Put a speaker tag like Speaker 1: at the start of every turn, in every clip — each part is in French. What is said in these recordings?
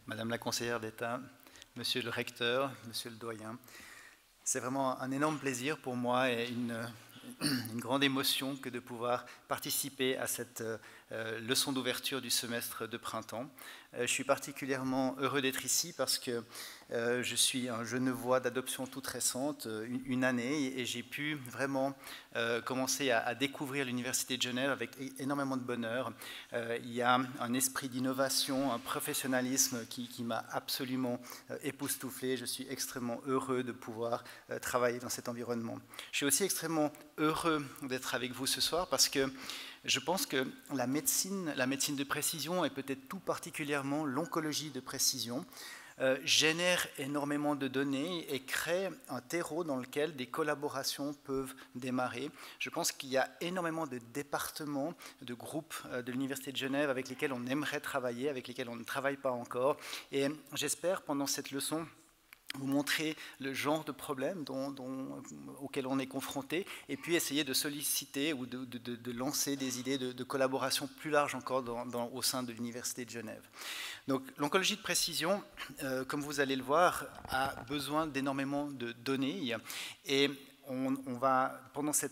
Speaker 1: Madame la conseillère d'État, Monsieur le recteur, Monsieur le doyen. C'est vraiment un énorme plaisir pour moi et une grande émotion que de pouvoir participer à cette leçon d'ouverture du semestre de printemps. Je suis particulièrement heureux d'être ici parce que je suis un Genevois d'adoption toute récente, une année, et j'ai pu vraiment commencer à découvrir l'Université de Genève avec énormément de bonheur. Il y a un esprit d'innovation, un professionnalisme qui m'a absolument époustouflé. Je suis extrêmement heureux de pouvoir travailler dans cet environnement. Je suis aussi extrêmement heureux d'être avec vous ce soir parce que je pense que la médecine de précision et peut-être tout particulièrement l'oncologie de précision génère énormément de données et crée un terreau dans lequel des collaborations peuvent démarrer. Je pense qu'il y a énormément de départements, de groupes de l'Université de Genève avec lesquels on aimerait travailler, avec lesquels on ne travaille pas encore. Et j'espère pendant cette leçon vous montrer le genre de problème auquel on est confronté et puis essayer de solliciter ou de lancer des idées de collaboration plus larges encore au sein de l'Université de Genève. Donc l'oncologie de précision, comme vous allez le voir, a besoin d'énormément de données et on va, pendant ces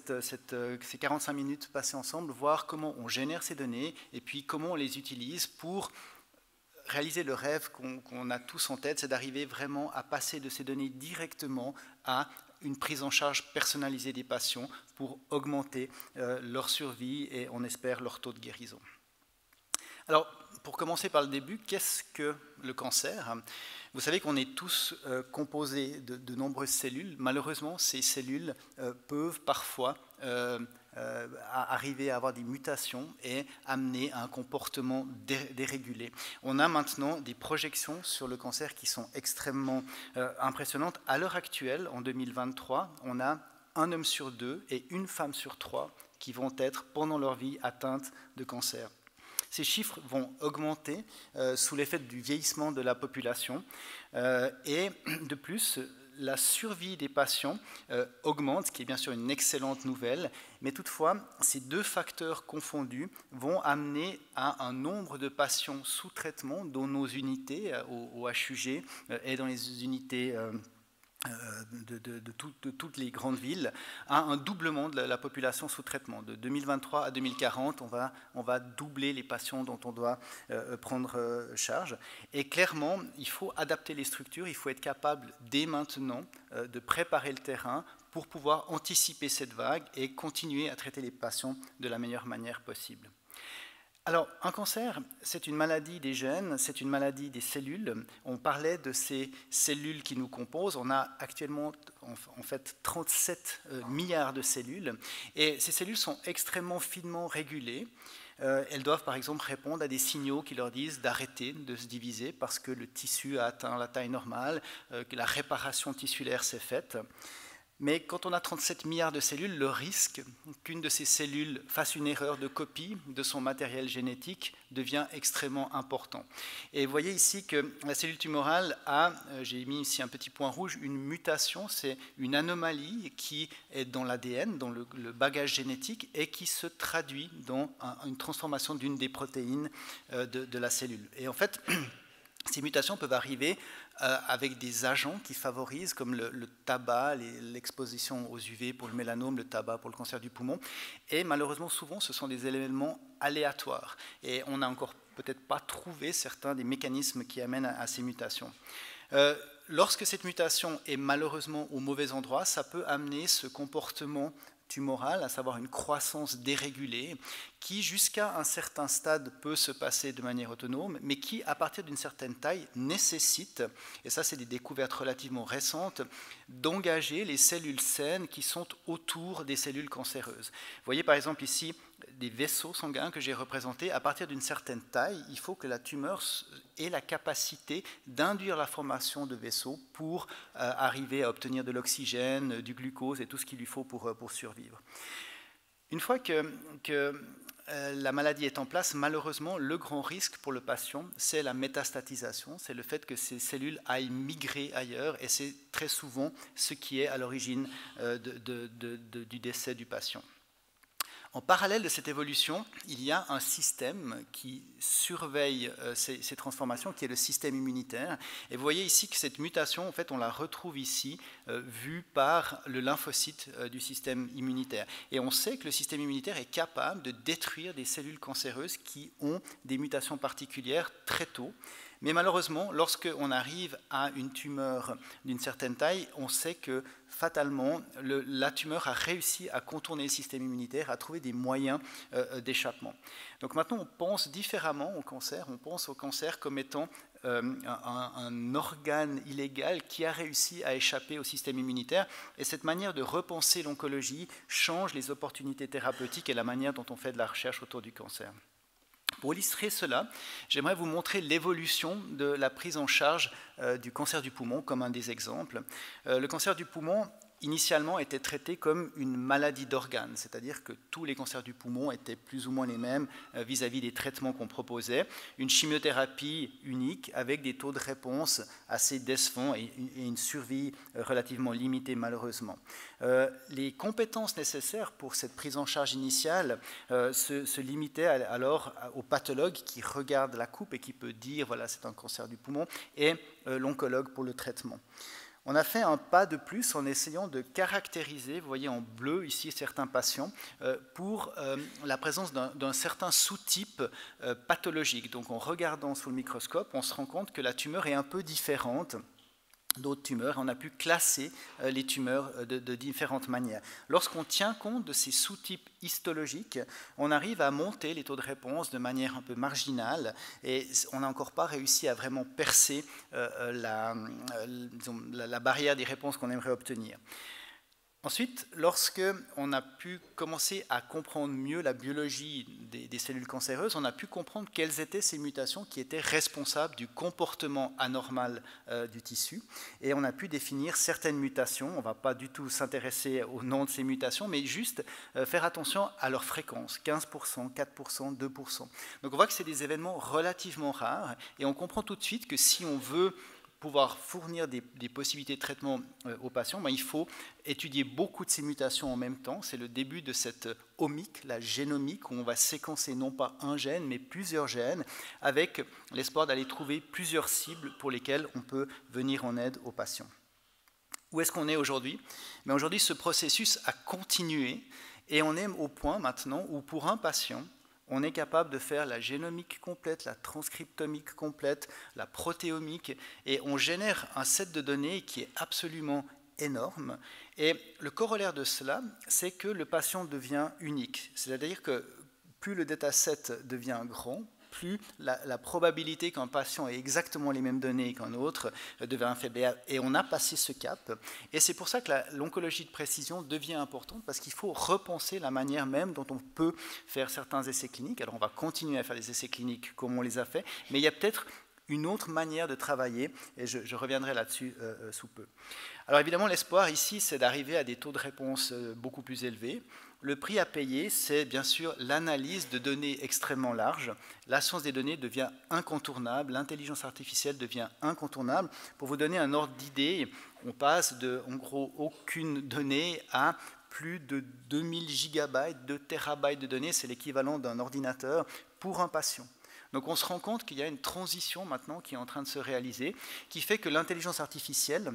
Speaker 1: 45 minutes passées ensemble, voir comment on génère ces données et puis comment on les utilise pour réaliser le rêve qu'on a tous en tête, c'est d'arriver vraiment à passer de ces données directement à une prise en charge personnalisée des patients pour augmenter leur survie et on espère leur taux de guérison. Alors, pour commencer par le début, qu'est-ce que le cancer ? Vous savez qu'on est tous composés de nombreuses cellules. Malheureusement, ces cellules peuvent parfois arriver à avoir des mutations et amener à un comportement dérégulé. On a maintenant des projections sur le cancer qui sont extrêmement impressionnantes. À l'heure actuelle, en 2023, on a un homme sur 2 et une femme sur 3 qui vont être, pendant leur vie, atteintes de cancer. Ces chiffres vont augmenter sous l'effet du vieillissement de la population et de plus, la survie des patients augmente, ce qui est bien sûr une excellente nouvelle, mais toutefois, ces deux facteurs confondus vont amener à un nombre de patients sous traitement dans nos unités, au HUG et dans les unités de toutes les grandes villes, à un doublement de la population sous traitement. De 2023 à 2040, on va doubler les patients dont on doit prendre charge. Et clairement, il faut adapter les structures, il faut être capable dès maintenant de préparer le terrain pour pouvoir anticiper cette vague et continuer à traiter les patients de la meilleure manière possible. Alors, un cancer, c'est une maladie des gènes, c'est une maladie des cellules. On parlait de ces cellules qui nous composent. On a actuellement, en fait, 37 milliards de cellules. Et ces cellules sont extrêmement finement régulées. Elles doivent, par exemple, répondre à des signaux qui leur disent d'arrêter de se diviser parce que le tissu a atteint la taille normale, que la réparation tissulaire s'est faite. Mais quand on a 37 milliards de cellules, le risque qu'une de ces cellules fasse une erreur de copie de son matériel génétique devient extrêmement important. Et vous voyez ici que la cellule tumorale a, j'ai mis ici un petit point rouge, une mutation, c'est une anomalie qui est dans l'ADN, dans le bagage génétique, et qui se traduit dans une transformation d'une des protéines de la cellule. Et en fait, ces mutations peuvent arriver avec des agents qui favorisent, comme le tabac, l'exposition aux UV pour le mélanome, le tabac pour le cancer du poumon. Et malheureusement, souvent, ce sont des éléments aléatoires. Et on n'a encore peut-être pas trouvé certains des mécanismes qui amènent à ces mutations. Lorsque cette mutation est malheureusement au mauvais endroit, ça peut amener ce comportement tumoral, à savoir une croissance dérégulée, qui jusqu'à un certain stade peut se passer de manière autonome, mais qui, à partir d'une certaine taille, nécessite, et ça c'est des découvertes relativement récentes, d'engager les cellules saines qui sont autour des cellules cancéreuses. Vous voyez par exemple ici des vaisseaux sanguins que j'ai représentés. À partir d'une certaine taille, il faut que la tumeur ait la capacité d'induire la formation de vaisseaux pour arriver à obtenir de l'oxygène, du glucose et tout ce qu'il lui faut pour survivre. Une fois que la maladie est en place, malheureusement, le grand risque pour le patient, c'est la métastatisation, c'est le fait que ces cellules aillent migrer ailleurs, et c'est très souvent ce qui est à l'origine du décès du patient. En parallèle de cette évolution, il y a un système qui surveille ces transformations, qui est le système immunitaire. Et vous voyez ici que cette mutation, en fait, on la retrouve ici, vue par le lymphocyte du système immunitaire. Et on sait que le système immunitaire est capable de détruire des cellules cancéreuses qui ont des mutations particulières très tôt. Mais malheureusement, lorsqu'on arrive à une tumeur d'une certaine taille, on sait que fatalement, la tumeur a réussi à contourner le système immunitaire, à trouver des moyens d'échappement. Donc maintenant, on pense différemment au cancer. On pense au cancer comme étant un organe illégal qui a réussi à échapper au système immunitaire. Et cette manière de repenser l'oncologie change les opportunités thérapeutiques et la manière dont on fait de la recherche autour du cancer. Pour illustrer cela, j'aimerais vous montrer l'évolution de la prise en charge du cancer du poumon comme un des exemples. Le cancer du poumon, initialement, était traité comme une maladie d'organes, c'est-à-dire que tous les cancers du poumon étaient plus ou moins les mêmes vis-à-vis des traitements qu'on proposait. Une chimiothérapie unique avec des taux de réponse assez décevants et une survie relativement limitée malheureusement. Les compétences nécessaires pour cette prise en charge initiale se limitaient alors au pathologue qui regarde la coupe et qui peut dire voilà c'est un cancer du poumon et l'oncologue pour le traitement. On a fait un pas de plus en essayant de caractériser, vous voyez en bleu ici certains patients, pour la présence d'un certain sous-type pathologique. Donc en regardant sous le microscope, on se rend compte que la tumeur est un peu différente d'autres tumeurs. On a pu classer les tumeurs de différentes manières. Lorsqu'on tient compte de ces sous-types histologiques, on arrive à monter les taux de réponse de manière un peu marginale et on n'a encore pas réussi à vraiment percer la barrière des réponses qu'on aimerait obtenir. Ensuite, lorsqu'on a pu commencer à comprendre mieux la biologie des cellules cancéreuses, on a pu comprendre quelles étaient ces mutations qui étaient responsables du comportement anormal du tissu. Et on a pu définir certaines mutations. On ne va pas du tout s'intéresser au nom de ces mutations, mais juste faire attention à leur fréquence, 15%, 4%, 2%. Donc on voit que c'est des événements relativement rares et on comprend tout de suite que si on veut pouvoir fournir des possibilités de traitement aux patients, il faut étudier beaucoup de ces mutations en même temps. C'est le début de cette omique, la génomique, où on va séquencer non pas un gène, mais plusieurs gènes, avec l'espoir d'aller trouver plusieurs cibles pour lesquelles on peut venir en aide aux patients. Où est-ce qu'on est aujourd'hui ? Aujourd'hui, ce processus a continué et on est au point maintenant où pour un patient, on est capable de faire la génomique complète, la transcriptomique complète, la protéomique, et on génère un set de données qui est absolument énorme. Et le corollaire de cela, c'est que le patient devient unique. C'est-à-dire que plus le dataset devient grand, plus la probabilité qu'un patient ait exactement les mêmes données qu'un autre devient faible. Et on a passé ce cap. Et c'est pour ça que l'oncologie de précision devient importante, parce qu'il faut repenser la manière même dont on peut faire certains essais cliniques. Alors on va continuer à faire des essais cliniques comme on les a fait, mais il y a peut-être une autre manière de travailler, et je reviendrai là-dessus sous peu. Alors évidemment, l'espoir ici, c'est d'arriver à des taux de réponse beaucoup plus élevés. Le prix à payer, c'est bien sûr l'analyse de données extrêmement larges. La science des données devient incontournable, l'intelligence artificielle devient incontournable. Pour vous donner un ordre d'idée, on passe de, en gros, aucune donnée à plus de 2000 gigabytes, 2 terabytes de données, c'est l'équivalent d'un ordinateur pour un patient. Donc on se rend compte qu'il y a une transition maintenant qui est en train de se réaliser, qui fait que l'intelligence artificielle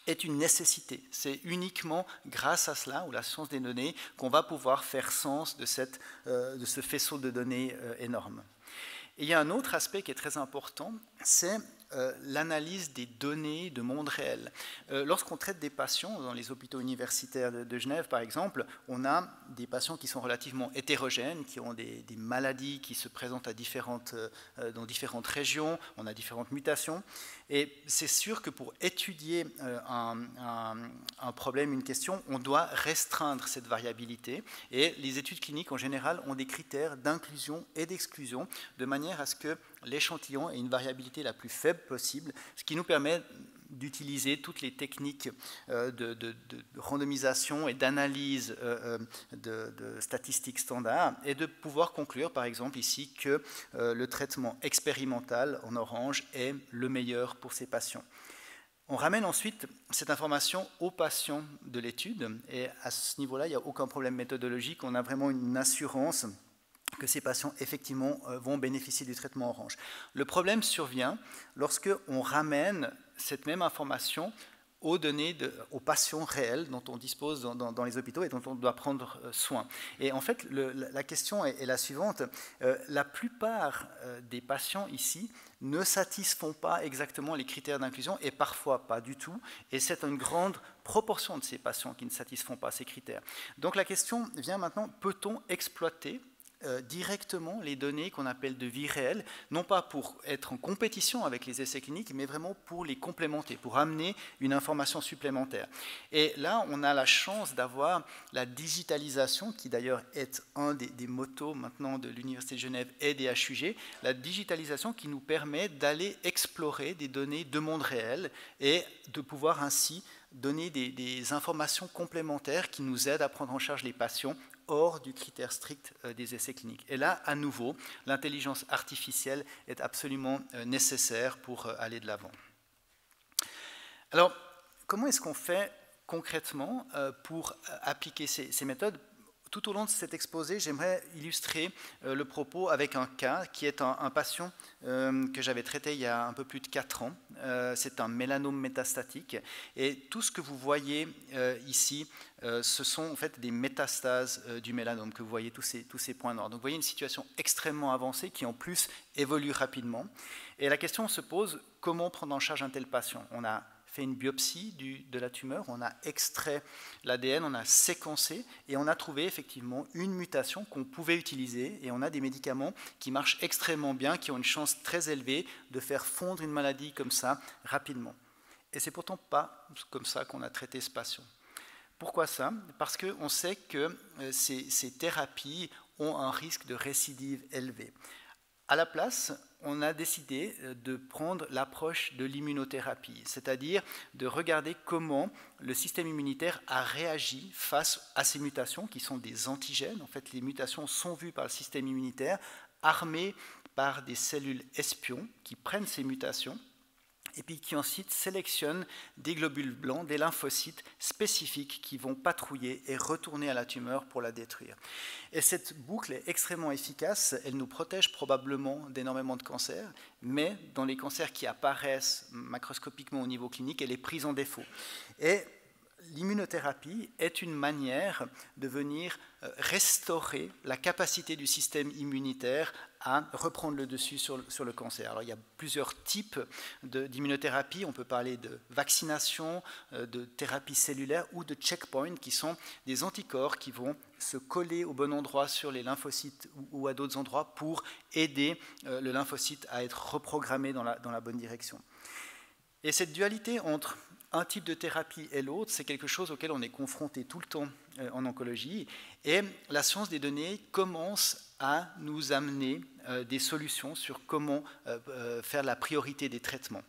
Speaker 1: est une nécessité. C'est uniquement grâce à cela, ou la science des données, qu'on va pouvoir faire sens de ce faisceau de données énorme. Et il y a un autre aspect qui est très important, c'est l'analyse des données de monde réel. Lorsqu'on traite des patients dans les hôpitaux universitaires de Genève, par exemple, on a des patients qui sont relativement hétérogènes, qui ont des maladies qui se présentent dans différentes régions, on a différentes mutations. Et c'est sûr que pour étudier un problème, une question, on doit restreindre cette variabilité. Et les études cliniques, en général, ont des critères d'inclusion et d'exclusion, de manière à ce que l'échantillon ait une variabilité la plus faible possible, ce qui nous permet d'utiliser toutes les techniques de randomisation et d'analyse de statistiques standards et de pouvoir conclure, par exemple, ici, que le traitement expérimental en orange est le meilleur pour ces patients. On ramène ensuite cette information aux patients de l'étude, et à ce niveau-là, il n'y a aucun problème méthodologique, on a vraiment une assurance que ces patients, effectivement, vont bénéficier du traitement orange. Le problème survient lorsque on ramène cette même information aux données, aux patients réels dont on dispose dans les hôpitaux et dont on doit prendre soin. Et en fait, la question est la suivante. La plupart des patients ici ne satisfont pas exactement les critères d'inclusion et parfois pas du tout. Et c'est une grande proportion de ces patients qui ne satisfont pas ces critères. Donc la question vient maintenant, peut-on exploiter directement les données qu'on appelle de vie réelle, non pas pour être en compétition avec les essais cliniques, mais vraiment pour les complémenter, pour amener une information supplémentaire. Et là, on a la chance d'avoir la digitalisation, qui d'ailleurs est un des mottos maintenant de l'Université de Genève et des HUG, la digitalisation qui nous permet d'aller explorer des données de monde réel et de pouvoir ainsi donner des informations complémentaires qui nous aident à prendre en charge les patients hors du critère strict des essais cliniques. Et là, à nouveau, l'intelligence artificielle est absolument nécessaire pour aller de l'avant. Alors, comment est-ce qu'on fait concrètement pour appliquer ces méthodes ? Tout au long de cet exposé, j'aimerais illustrer le propos avec un cas qui est un patient que j'avais traité il y a un peu plus de 4 ans. C'est un mélanome métastatique. Et tout ce que vous voyez ici, ce sont en fait des métastases du mélanome, que vous voyez tous ces points noirs. Donc vous voyez une situation extrêmement avancée qui en plus évolue rapidement. Et la question se pose, comment prendre en charge un tel patient ? On a fait une biopsie de la tumeur, on a extrait l'ADN, on a séquencé et on a trouvé effectivement une mutation qu'on pouvait utiliser et on a des médicaments qui marchent extrêmement bien, qui ont une chance très élevée de faire fondre une maladie comme ça rapidement. Et c'est pourtant pas comme ça qu'on a traité ce patient. Pourquoi ça ? Parce qu'on sait que ces thérapies ont un risque de récidive élevé. À la place, on a décidé de prendre l'approche de l'immunothérapie, c'est-à-dire de regarder comment le système immunitaire a réagi face à ces mutations qui sont des antigènes. En fait, les mutations sont vues par le système immunitaire, armées par des cellules espions qui prennent ces mutations et puis qui ensuite sélectionnent des globules blancs, des lymphocytes spécifiques qui vont patrouiller et retourner à la tumeur pour la détruire. Et cette boucle est extrêmement efficace, elle nous protège probablement d'énormément de cancers, mais dans les cancers qui apparaissent macroscopiquement au niveau clinique, elle est prise en défaut. Et l'immunothérapie est une manière de venir restaurer la capacité du système immunitaire à reprendre le dessus sur le cancer. Alors, il y a plusieurs types d'immunothérapie. On peut parler de vaccination, de thérapie cellulaire ou de checkpoint, qui sont des anticorps qui vont se coller au bon endroit sur les lymphocytes ou à d'autres endroits pour aider le lymphocyte à être reprogrammé dans la bonne direction. Et cette dualité entre un type de thérapie et l'autre, c'est quelque chose auquel on est confronté tout le temps en oncologie. Et la science des données commence à nous amener des solutions sur comment faire la priorité des traitements.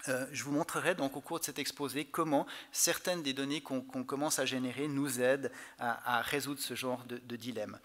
Speaker 1: Je vous montrerai donc au cours de cet exposé comment certaines des données qu'on commence à générer nous aident à résoudre ce genre de dilemme.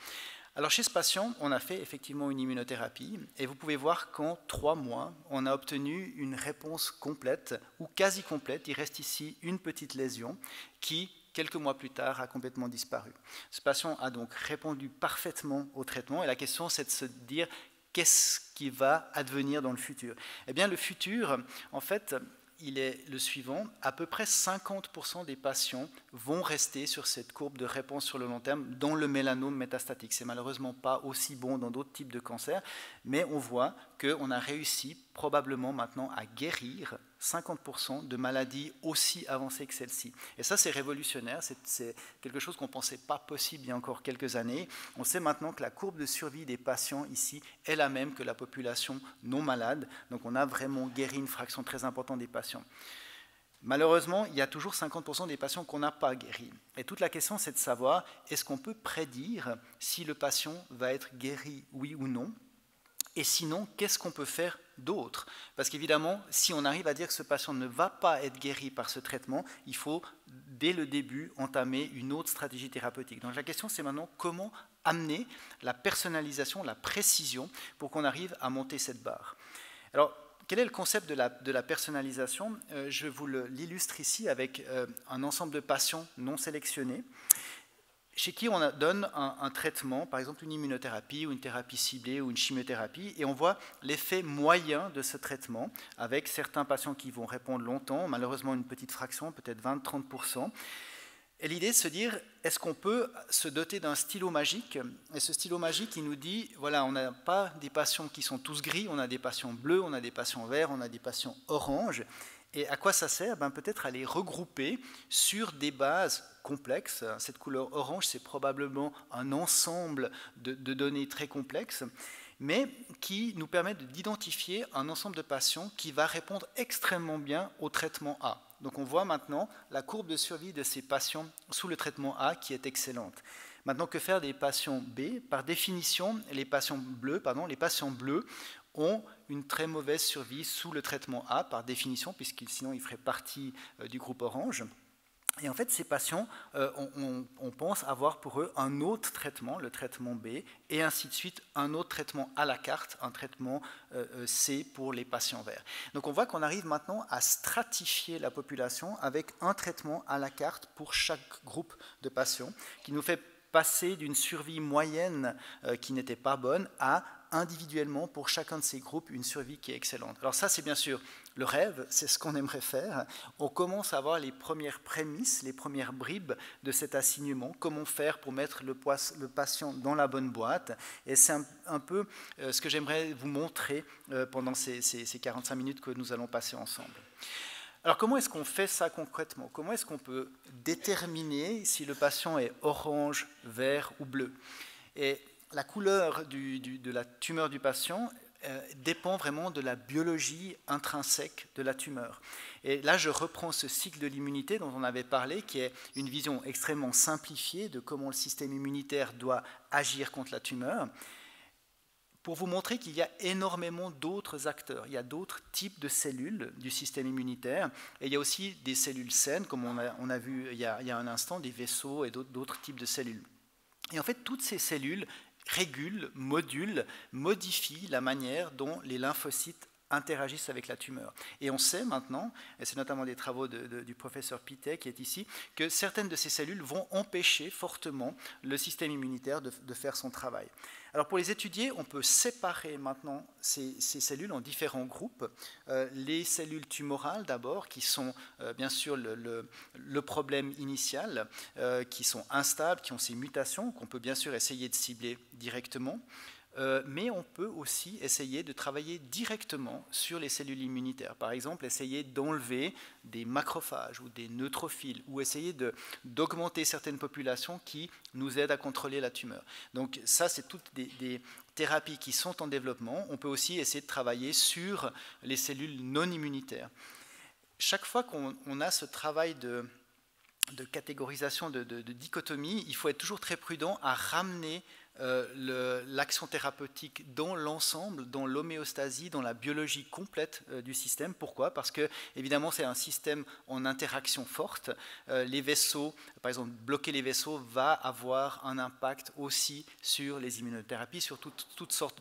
Speaker 1: Alors chez ce patient, on a fait effectivement une immunothérapie et vous pouvez voir qu'en 3 mois, on a obtenu une réponse complète ou quasi complète. Il reste ici une petite lésion qui, quelques mois plus tard, a complètement disparu. Ce patient a donc répondu parfaitement au traitement et la question c'est de se dire qu'est-ce qui va advenir dans le futur ? Eh bien le futur, en fait, il est le suivant, à peu près 50% des patients vont rester sur cette courbe de réponse sur le long terme dans le mélanome métastatique. C'est malheureusement pas aussi bon dans d'autres types de cancers, mais on voit qu'on a réussi probablement maintenant à guérir 50% de maladies aussi avancées que celle-ci. Et ça, c'est révolutionnaire, c'est quelque chose qu'on ne pensait pas possible il y a encore quelques années. On sait maintenant que la courbe de survie des patients ici est la même que la population non malade, donc on a vraiment guéri une fraction très importante des patients. Malheureusement, il y a toujours 50% des patients qu'on n'a pas guéris. Et toute la question, c'est de savoir, est-ce qu'on peut prédire si le patient va être guéri, oui ou non ? Et sinon, qu'est-ce qu'on peut faire d'autre ? Parce qu'évidemment, si on arrive à dire que ce patient ne va pas être guéri par ce traitement, il faut, dès le début, entamer une autre stratégie thérapeutique. Donc la question, c'est maintenant comment amener la personnalisation, la précision, pour qu'on arrive à monter cette barre. Alors, quel est le concept de la personnalisation? Je vous l'illustre ici avec un ensemble de patients non sélectionnés, chez qui on donne un traitement, par exemple une immunothérapie ou une thérapie ciblée ou une chimiothérapie, et on voit l'effet moyen de ce traitement, avec certains patients qui vont répondre longtemps, malheureusement une petite fraction, peut-être 20-30%. Et l'idée est de se dire, est-ce qu'on peut se doter d'un stylo magique? Et ce stylo magique, il nous dit, voilà, on n'a pas des patients qui sont tous gris, on a des patients bleus, on a des patients verts, on a des patients oranges. Et à quoi ça sert? Peut-être à les regrouper sur des bases complexes. Cette couleur orange, c'est probablement un ensemble de données très complexes, mais qui nous permettent d'identifier un ensemble de patients qui va répondre extrêmement bien au traitement A. Donc on voit maintenant la courbe de survie de ces patients sous le traitement A qui est excellente. Maintenant, que faire des patients B? Par définition, les patients bleus ont une très mauvaise survie sous le traitement A, par définition, puisque sinon ils feraient partie du groupe orange. Et en fait, ces patients, on pense avoir pour eux un autre traitement, le traitement B, et ainsi de suite, un autre traitement à la carte, un traitement C pour les patients verts. Donc on voit qu'on arrive maintenant à stratifier la population avec un traitement à la carte pour chaque groupe de patients, qui nous fait passer d'une survie moyenne qui n'était pas bonne à individuellement pour chacun de ces groupes une survie qui est excellente. Alors ça, c'est bien sûr le rêve, c'est ce qu'on aimerait faire. On commence à avoir les premières prémices, les premières bribes de cet assignement, comment faire pour mettre le patient dans la bonne boîte. Et c'est un peu ce que j'aimerais vous montrer pendant ces 45 minutes que nous allons passer ensemble. Alors comment est-ce qu'on fait ça concrètement? Comment est-ce qu'on peut déterminer si le patient est orange, vert ou bleu? Et la couleur de la tumeur du patient dépend vraiment de la biologie intrinsèque de la tumeur. Et là, je reprends ce cycle de l'immunité dont on avait parlé, qui est une vision extrêmement simplifiée de comment le système immunitaire doit agir contre la tumeur, pour vous montrer qu'il y a énormément d'autres acteurs. Il y a d'autres types de cellules du système immunitaire, et il y a aussi des cellules saines, comme on a vu il y a un instant, des vaisseaux et d'autres types de cellules. Et en fait, toutes ces cellules régulent, modulent, modifient la manière dont les lymphocytes interagissent avec la tumeur. Et on sait maintenant, et c'est notamment des travaux du professeur Pittet qui est ici, que certaines de ces cellules vont empêcher fortement le système immunitaire de faire son travail. Alors pour les étudier, on peut séparer maintenant ces cellules en différents groupes. Les cellules tumorales d'abord, qui sont bien sûr le problème initial, qui sont instables, qui ont ces mutations, qu'on peut bien sûr essayer de cibler directement. Mais on peut aussi essayer de travailler directement sur les cellules immunitaires. Par exemple, essayer d'enlever des macrophages ou des neutrophiles, ou essayer d'augmenter certaines populations qui nous aident à contrôler la tumeur. Donc ça, c'est toutes des thérapies qui sont en développement. On peut aussi essayer de travailler sur les cellules non immunitaires. Chaque fois qu'on a ce travail de catégorisation, de dichotomie, il faut être toujours très prudent à ramener l'action thérapeutique dans l'ensemble, dans l'homéostasie, dans la biologie complète du système. Pourquoi? Parce que, évidemment, c'est un système en interaction forte. Les vaisseaux, par exemple, bloquer les vaisseaux va avoir un impact aussi sur les immunothérapies, sur toutes sortes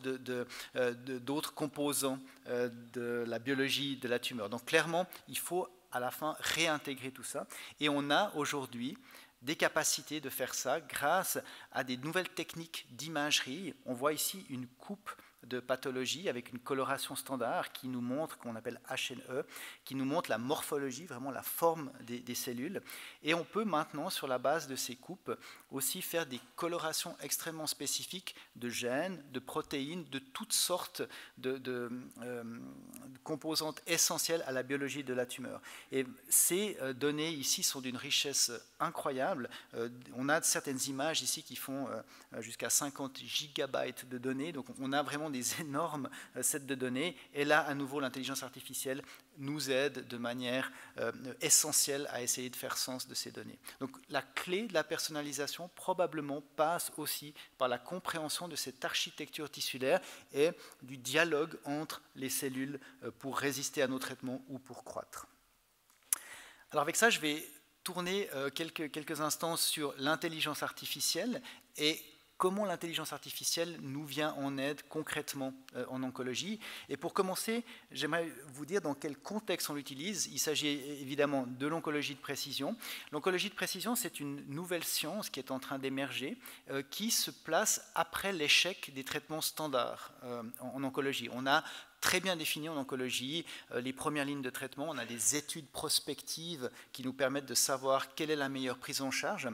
Speaker 1: d'autres composants de la biologie de la tumeur. Donc, clairement, il faut à la fin réintégrer tout ça. Et on a aujourd'hui des capacités de faire ça grâce à des nouvelles techniques d'imagerie. On voit ici une coupe de pathologie avec une coloration standard qui nous montre, qu'on appelle HNE, qui nous montre la morphologie, vraiment la forme des cellules. Et on peut maintenant, sur la base de ces coupes, aussi faire des colorations extrêmement spécifiques de gènes, de protéines, de toutes sortes de composantes essentielles à la biologie de la tumeur. Et ces données ici sont d'une richesse incroyable. On a certaines images ici qui font jusqu'à 50 gigabytes de données, donc on a vraiment des énormes sets de données, et là, à nouveau, l'intelligence artificielle nous aide de manière essentielle à essayer de faire sens de ces données. Donc la clé de la personnalisation probablement passe aussi par la compréhension de cette architecture tissulaire et du dialogue entre les cellules pour résister à nos traitements ou pour croître. Alors avec ça, je vais tourner quelques instants sur l'intelligence artificielle et comment l'intelligence artificielle nous vient en aide concrètement en oncologie. Et pour commencer, j'aimerais vous dire dans quel contexte on l'utilise. Il s'agit évidemment de l'oncologie de précision. L'oncologie de précision, c'est une nouvelle science qui est en train d'émerger, qui se place après l'échec des traitements standards en oncologie. On a très bien défini en oncologie les premières lignes de traitement. On a des études prospectives qui nous permettent de savoir quelle est la meilleure prise en charge.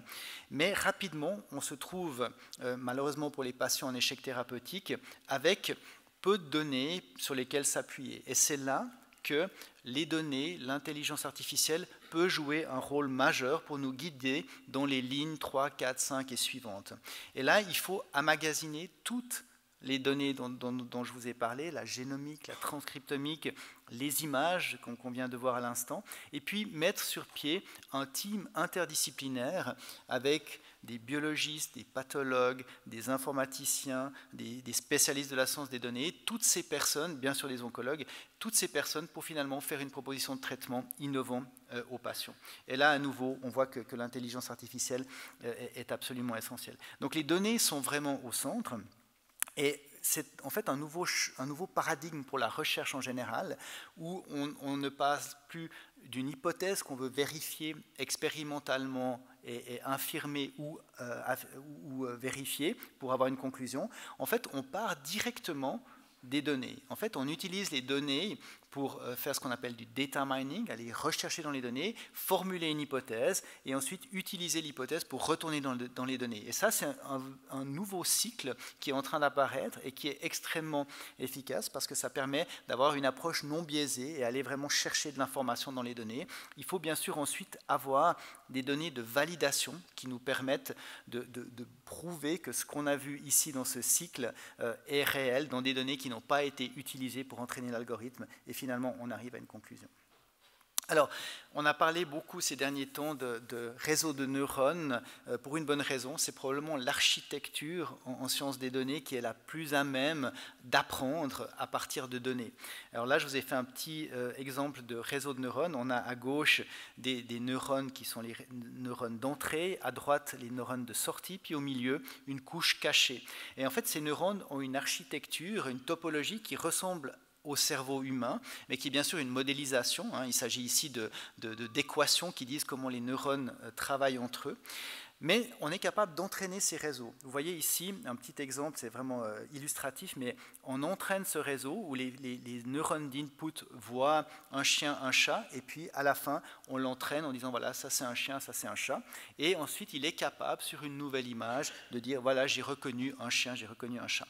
Speaker 1: Mais rapidement, on se trouve, malheureusement pour les patients en échec thérapeutique, avec peu de données sur lesquelles s'appuyer. Et c'est là que les données, l'intelligence artificielle peut jouer un rôle majeur pour nous guider dans les lignes 3, 4, 5 et suivantes. Et là, il faut emmagasiner toutes les données dont je vous ai parlé, la génomique, la transcriptomique, les images qu'on vient de voir à l'instant, et puis mettre sur pied un team interdisciplinaire avec des biologistes, des pathologues, des informaticiens, des spécialistes de la science des données, toutes ces personnes, bien sûr des oncologues, toutes ces personnes pour finalement faire une proposition de traitement innovant aux patients. Et là, à nouveau, on voit que l'intelligence artificielle est absolument essentielle. Donc les données sont vraiment au centre. Et c'est en fait un nouveau paradigme pour la recherche en général, où on ne passe plus d'une hypothèse qu'on veut vérifier expérimentalement et infirmer ou vérifier pour avoir une conclusion. En fait, on part directement des données. En fait, on utilise les données pour faire ce qu'on appelle du data mining, aller rechercher dans les données, formuler une hypothèse et ensuite utiliser l'hypothèse pour retourner dans les données. Et ça, c'est un nouveau cycle qui est en train d'apparaître et qui est extrêmement efficace parce que ça permet d'avoir une approche non biaisée et aller vraiment chercher de l'information dans les données. Il faut bien sûr ensuite avoir des données de validation qui nous permettent de prouver que ce qu'on a vu ici dans ce cycle est réel dans des données qui n'ont pas été utilisées pour entraîner l'algorithme. Et finalement, on arrive à une conclusion. Alors, on a parlé beaucoup ces derniers temps de réseaux de neurones pour une bonne raison. C'est probablement l'architecture en sciences des données qui est la plus à même d'apprendre à partir de données. Alors là, je vous ai fait un petit exemple de réseau de neurones. On a à gauche des neurones qui sont les neurones d'entrée, à droite les neurones de sortie, puis au milieu une couche cachée. Et en fait, ces neurones ont une architecture, une topologie qui ressemble au cerveau humain, mais qui est bien sûr une modélisation. Il s'agit ici d'équations qui disent comment les neurones travaillent entre eux. Mais on est capable d'entraîner ces réseaux. Vous voyez ici un petit exemple, c'est vraiment illustratif, mais on entraîne ce réseau où les neurones d'input voient un chien, un chat, et puis à la fin, on l'entraîne en disant voilà, ça c'est un chien, ça c'est un chat. Et ensuite, il est capable, sur une nouvelle image, de dire voilà, j'ai reconnu un chien, j'ai reconnu un chat.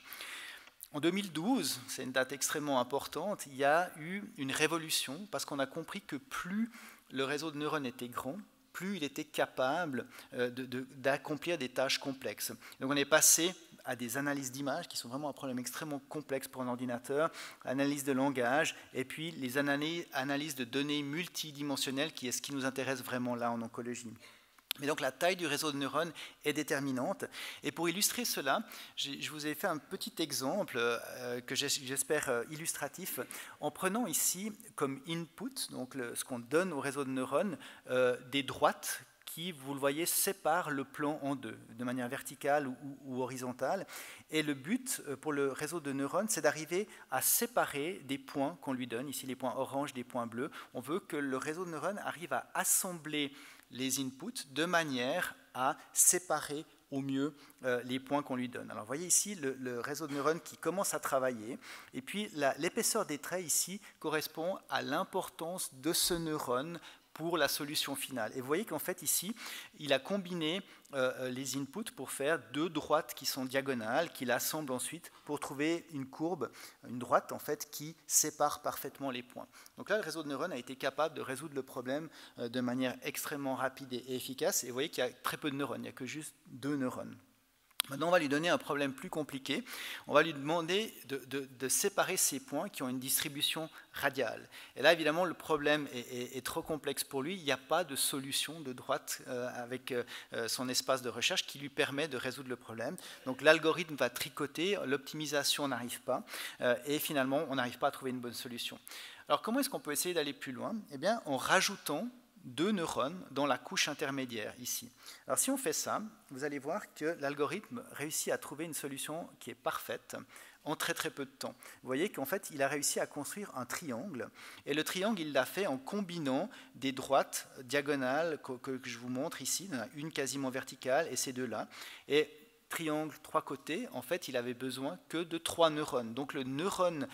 Speaker 1: En 2012, c'est une date extrêmement importante, il y a eu une révolution parce qu'on a compris que plus le réseau de neurones était grand, plus il était capable d'accomplir des tâches complexes. Donc on est passé à des analyses d'images qui sont vraiment un problème extrêmement complexe pour un ordinateur, analyse de langage, et puis les analyses de données multidimensionnelles qui est ce qui nous intéresse vraiment là en oncologie. Mais donc la taille du réseau de neurones est déterminante. Et pour illustrer cela, je vous ai fait un petit exemple que j'espère illustratif, en prenant ici comme input, donc ce qu'on donne au réseau de neurones, des droites qui, vous le voyez, séparent le plan en deux, de manière verticale ou horizontale. Et le but pour le réseau de neurones, c'est d'arriver à séparer des points qu'on lui donne, ici les points orange, des points bleus. On veut que le réseau de neurones arrive à assembler les inputs de manière à séparer au mieux les points qu'on lui donne. Alors vous voyez ici le réseau de neurones qui commence à travailler, et puis l'épaisseur des traits ici correspond à l'importance de ce neurone pour la solution finale. Et vous voyez qu'en fait ici, il a combiné les inputs pour faire deux droites qui sont diagonales, qu'il assemble ensuite pour trouver une courbe, une droite en fait, qui sépare parfaitement les points. Donc là, le réseau de neurones a été capable de résoudre le problème de manière extrêmement rapide et efficace. Et vous voyez qu'il y a très peu de neurones, il n'y a que juste 2 neurones. Maintenant, on va lui donner un problème plus compliqué. On va lui demander de séparer ces points qui ont une distribution radiale. Et là, évidemment, le problème est trop complexe pour lui. Il n'y a pas de solution de droite avec son espace de recherche qui lui permet de résoudre le problème. Donc, l'algorithme va tricoter, l'optimisation n'arrive pas, et finalement, on n'arrive pas à trouver une bonne solution. Alors, comment est-ce qu'on peut essayer d'aller plus loin? Eh bien, en rajoutant 2 neurones dans la couche intermédiaire ici. Alors si on fait ça, vous allez voir que l'algorithme réussit à trouver une solution qui est parfaite en très très peu de temps. Vous voyez qu'en fait, il a réussi à construire un triangle, et le triangle, il l'a fait en combinant des droites diagonales que je vous montre ici, une quasiment verticale et ces deux-là. Et triangle, 3 côtés, en fait, il avait besoin que de 3 neurones. Donc le neurone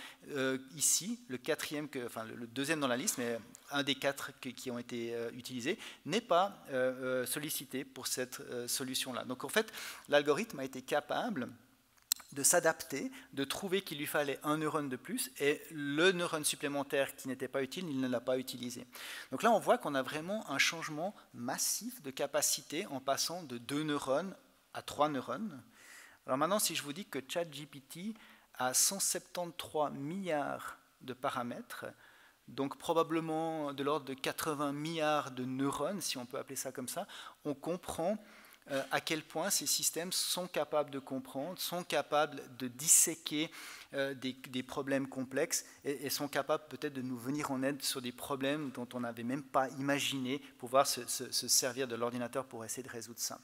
Speaker 1: ici, le quatrième, enfin le deuxième dans la liste, mais un des 4 qui ont été utilisés, n'est pas sollicité pour cette solution-là. Donc en fait, l'algorithme a été capable de s'adapter, de trouver qu'il lui fallait un neurone de plus, et le neurone supplémentaire qui n'était pas utile, il ne l'a pas utilisé. Donc là, on voit qu'on a vraiment un changement massif de capacité en passant de 2 neurones à 3 neurones. Alors maintenant, si je vous dis que ChatGPT a 173 milliards de paramètres, donc probablement de l'ordre de 80 milliards de neurones, si on peut appeler ça comme ça, on comprend à quel point ces systèmes sont capables de comprendre, sont capables de disséquer des problèmes complexes et sont capables peut-être de nous venir en aide sur des problèmes dont on n'avait même pas imaginé pouvoir se servir de l'ordinateur pour essayer de résoudre ça.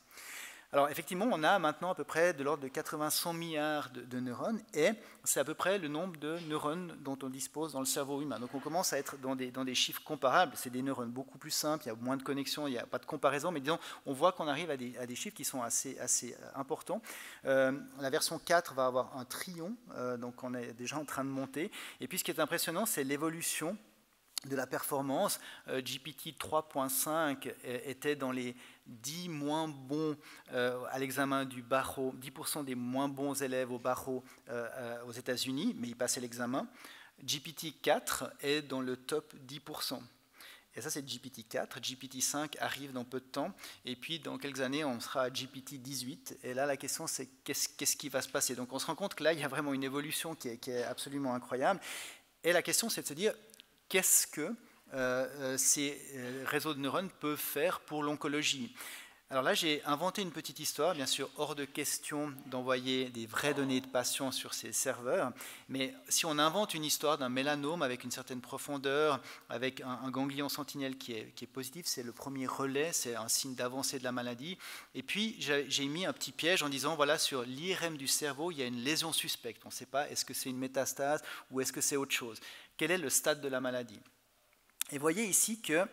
Speaker 1: Alors effectivement, on a maintenant à peu près de l'ordre de 80-100 milliards de neurones, et c'est à peu près le nombre de neurones dont on dispose dans le cerveau humain. Donc on commence à être dans des chiffres comparables. C'est des neurones beaucoup plus simples, il y a moins de connexions, il n'y a pas de comparaison, mais disons, on voit qu'on arrive à des chiffres qui sont assez importants. La version 4 va avoir un trillion, donc on est déjà en train de monter. Et puis ce qui est impressionnant, c'est l'évolution de la performance. GPT 3.5 était dans les 10 moins bons à l'examen du barreau, 10% des moins bons élèves au barreau aux États-Unis, mais il passait l'examen. GPT 4 est dans le top 10%. Et ça, c'est GPT 4. GPT 5 arrive dans peu de temps. Et puis, dans quelques années, on sera à GPT 18. Et là, la question, c'est qu'est-ce qui va se passer? Donc, on se rend compte que là, il y a vraiment une évolution qui est absolument incroyable. Et la question, c'est de se dire, qu'est-ce que ces réseaux de neurones peuvent faire pour l'oncologie? Alors là, j'ai inventé une petite histoire, bien sûr, hors de question d'envoyer des vraies données de patients sur ces serveurs, mais si on invente une histoire d'un mélanome avec une certaine profondeur, avec un ganglion sentinelle qui est positif, c'est le premier relais, c'est un signe d'avancée de la maladie. Et puis, j'ai mis un petit piège en disant, voilà, sur l'IRM du cerveau, il y a une lésion suspecte. On ne sait pas, est-ce que c'est une métastase ou est-ce que c'est autre chose? Quel est le stade de la maladie? Et voyez ici que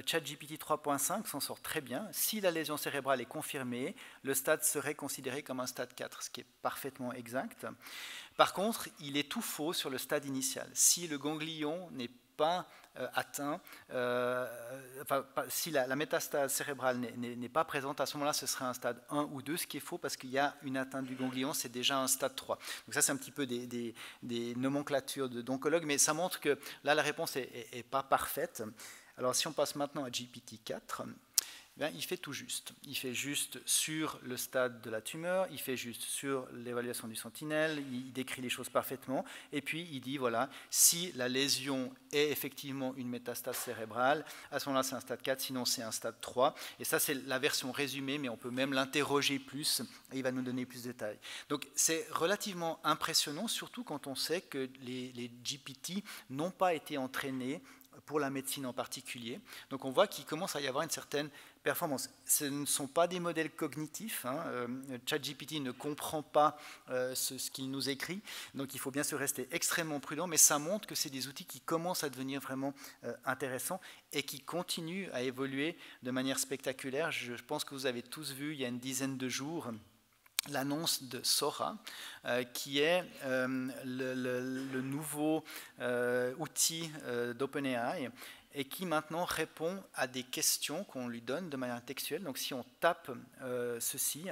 Speaker 1: ChatGPT 3.5 s'en sort très bien. Si la lésion cérébrale est confirmée, le stade serait considéré comme un stade 4, ce qui est parfaitement exact. Par contre, il est tout faux sur le stade initial. Si le ganglion n'est pas atteint, si la métastase cérébrale n'est pas présente, à ce moment-là, ce serait un stade 1 ou 2, ce qui est faux parce qu'il y a une atteinte du ganglion, c'est déjà un stade 3. Donc ça, c'est un petit peu des nomenclatures d'oncologues, mais ça montre que là, la réponse n'est pas parfaite. Alors si on passe maintenant à GPT-4, bien, il fait tout juste. Il fait juste sur le stade de la tumeur, il fait juste sur l'évaluation du sentinelle, il décrit les choses parfaitement, et puis il dit, voilà, si la lésion est effectivement une métastase cérébrale, à ce moment-là c'est un stade 4, sinon c'est un stade 3, et ça c'est la version résumée, mais on peut même l'interroger plus, et il va nous donner plus de détails. Donc c'est relativement impressionnant, surtout quand on sait que les GPT n'ont pas été entraînés pour la médecine en particulier. Donc on voit qu'il commence à y avoir une certaine performance. Ce ne sont pas des modèles cognitifs. ChatGPT ne comprend pas ce qu'il nous écrit. Donc il faut bien sûr rester extrêmement prudent, mais ça montre que c'est des outils qui commencent à devenir vraiment intéressants et qui continuent à évoluer de manière spectaculaire. Je pense que vous avez tous vu il y a une dizaine de jours l'annonce de Sora, qui est le nouveau outil d'OpenAI et qui maintenant répond à des questions qu'on lui donne de manière textuelle. Donc si on tape ceci,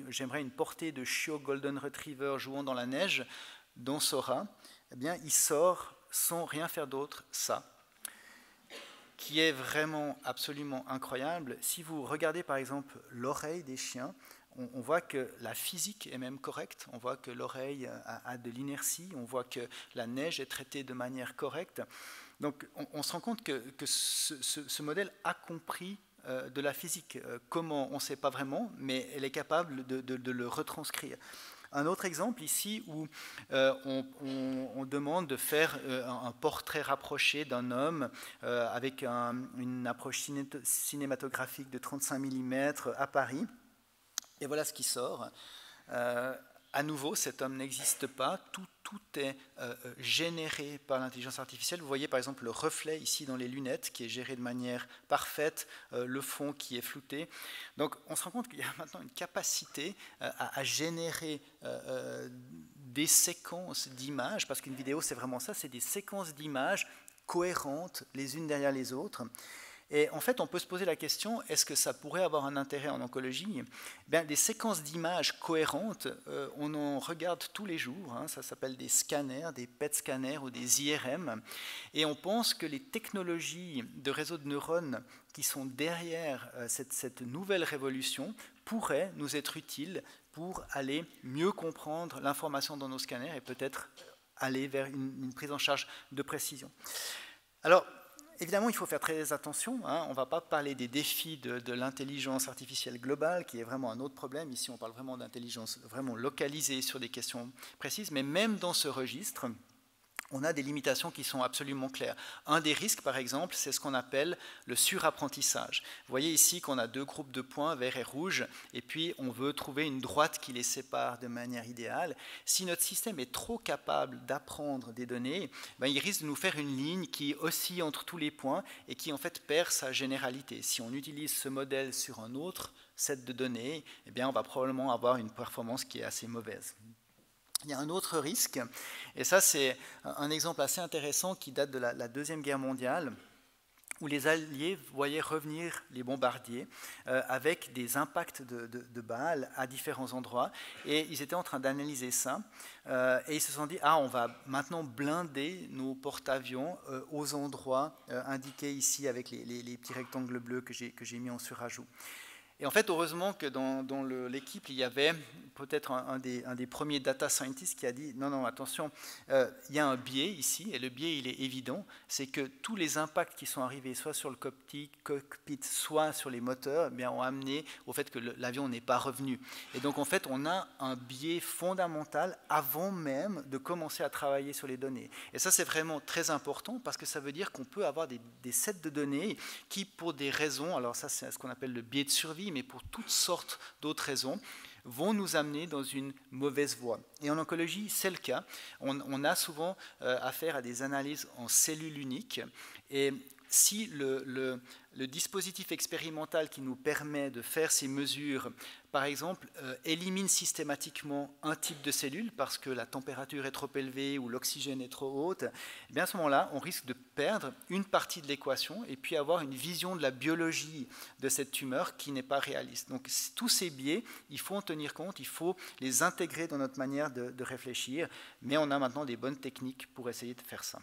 Speaker 1: j'aimerais une portée de chiot Golden Retriever jouant dans la neige, dans Sora, eh bien il sort sans rien faire d'autre ça, qui est vraiment absolument incroyable. Si vous regardez par exemple l'oreille des chiens, on voit que la physique est même correcte, on voit que l'oreille a de l'inertie, on voit que la neige est traitée de manière correcte. Donc on se rend compte que ce modèle a compris de la physique. Comment, on ne sait pas vraiment, mais elle est capable de le retranscrire. Un autre exemple ici où on demande de faire un portrait rapproché d'un homme avec une approche cinématographique de 35 mm à Paris. Et voilà ce qui sort. À nouveau, cet homme n'existe pas, tout est généré par l'intelligence artificielle. Vous voyez par exemple le reflet ici dans les lunettes qui est géré de manière parfaite, le fond qui est flouté. Donc on se rend compte qu'il y a maintenant une capacité à générer des séquences d'images, parce qu'une vidéo c'est vraiment ça, c'est des séquences d'images cohérentes les unes derrière les autres. Et en fait, on peut se poser la question, est-ce que ça pourrait avoir un intérêt en oncologie? Bien, des séquences d'images cohérentes, on en regarde tous les jours, hein, ça s'appelle des scanners, des PET scanners ou des IRM, et on pense que les technologies de réseaux de neurones qui sont derrière cette nouvelle révolution pourraient nous être utiles pour aller mieux comprendre l'information dans nos scanners et peut-être aller vers une prise en charge de précision. Alors, évidemment, il faut faire très attention. Hein. On ne va pas parler des défis de l'intelligence artificielle globale, qui est vraiment un autre problème. Ici, on parle vraiment d'intelligence vraiment localisée sur des questions précises. Mais même dans ce registre, on a des limitations qui sont absolument claires. Un des risques, par exemple, c'est ce qu'on appelle le surapprentissage. Vous voyez ici qu'on a deux groupes de points, vert et rouge, et puis on veut trouver une droite qui les sépare de manière idéale. Si notre système est trop capable d'apprendre des données, ben, il risque de nous faire une ligne qui oscille entre tous les points et qui en fait perd sa généralité. Si on utilise ce modèle sur un autre set de données, eh bien, on va probablement avoir une performance qui est assez mauvaise. Il y a un autre risque, et ça c'est un exemple assez intéressant qui date de la Deuxième Guerre mondiale, où les Alliés voyaient revenir les bombardiers avec des impacts de balles à différents endroits, et ils étaient en train d'analyser ça, et ils se sont dit, ah, on va maintenant blinder nos porte-avions aux endroits indiqués ici avec les petits rectangles bleus que j'ai mis en surajout. Et en fait, heureusement que dans l'équipe, il y avait peut-être un des premiers data scientists qui a dit non, non, attention, il y a un biais ici, et le biais, il est évident, c'est que tous les impacts qui sont arrivés, soit sur le cockpit, soit sur les moteurs, eh bien, ont amené au fait que l'avion n'est pas revenu. Et donc, en fait, on a un biais fondamental avant même de commencer à travailler sur les données. Et ça, c'est vraiment très important parce que ça veut dire qu'on peut avoir des sets de données qui, pour des raisons, alors ça, c'est ce qu'on appelle le biais de survie, mais pour toutes sortes d'autres raisons, vont nous amener dans une mauvaise voie. Et en oncologie, c'est le cas. On a souvent affaire à des analyses en cellules uniques. Et si le dispositif expérimental qui nous permet de faire ces mesures, par exemple, élimine systématiquement un type de cellule parce que la température est trop élevée ou l'oxygène est trop haute, eh bien à ce moment-là, on risque de perdre une partie de l'équation et puis avoir une vision de la biologie de cette tumeur qui n'est pas réaliste. Donc tous ces biais, il faut en tenir compte, il faut les intégrer dans notre manière de réfléchir, mais on a maintenant des bonnes techniques pour essayer de faire ça.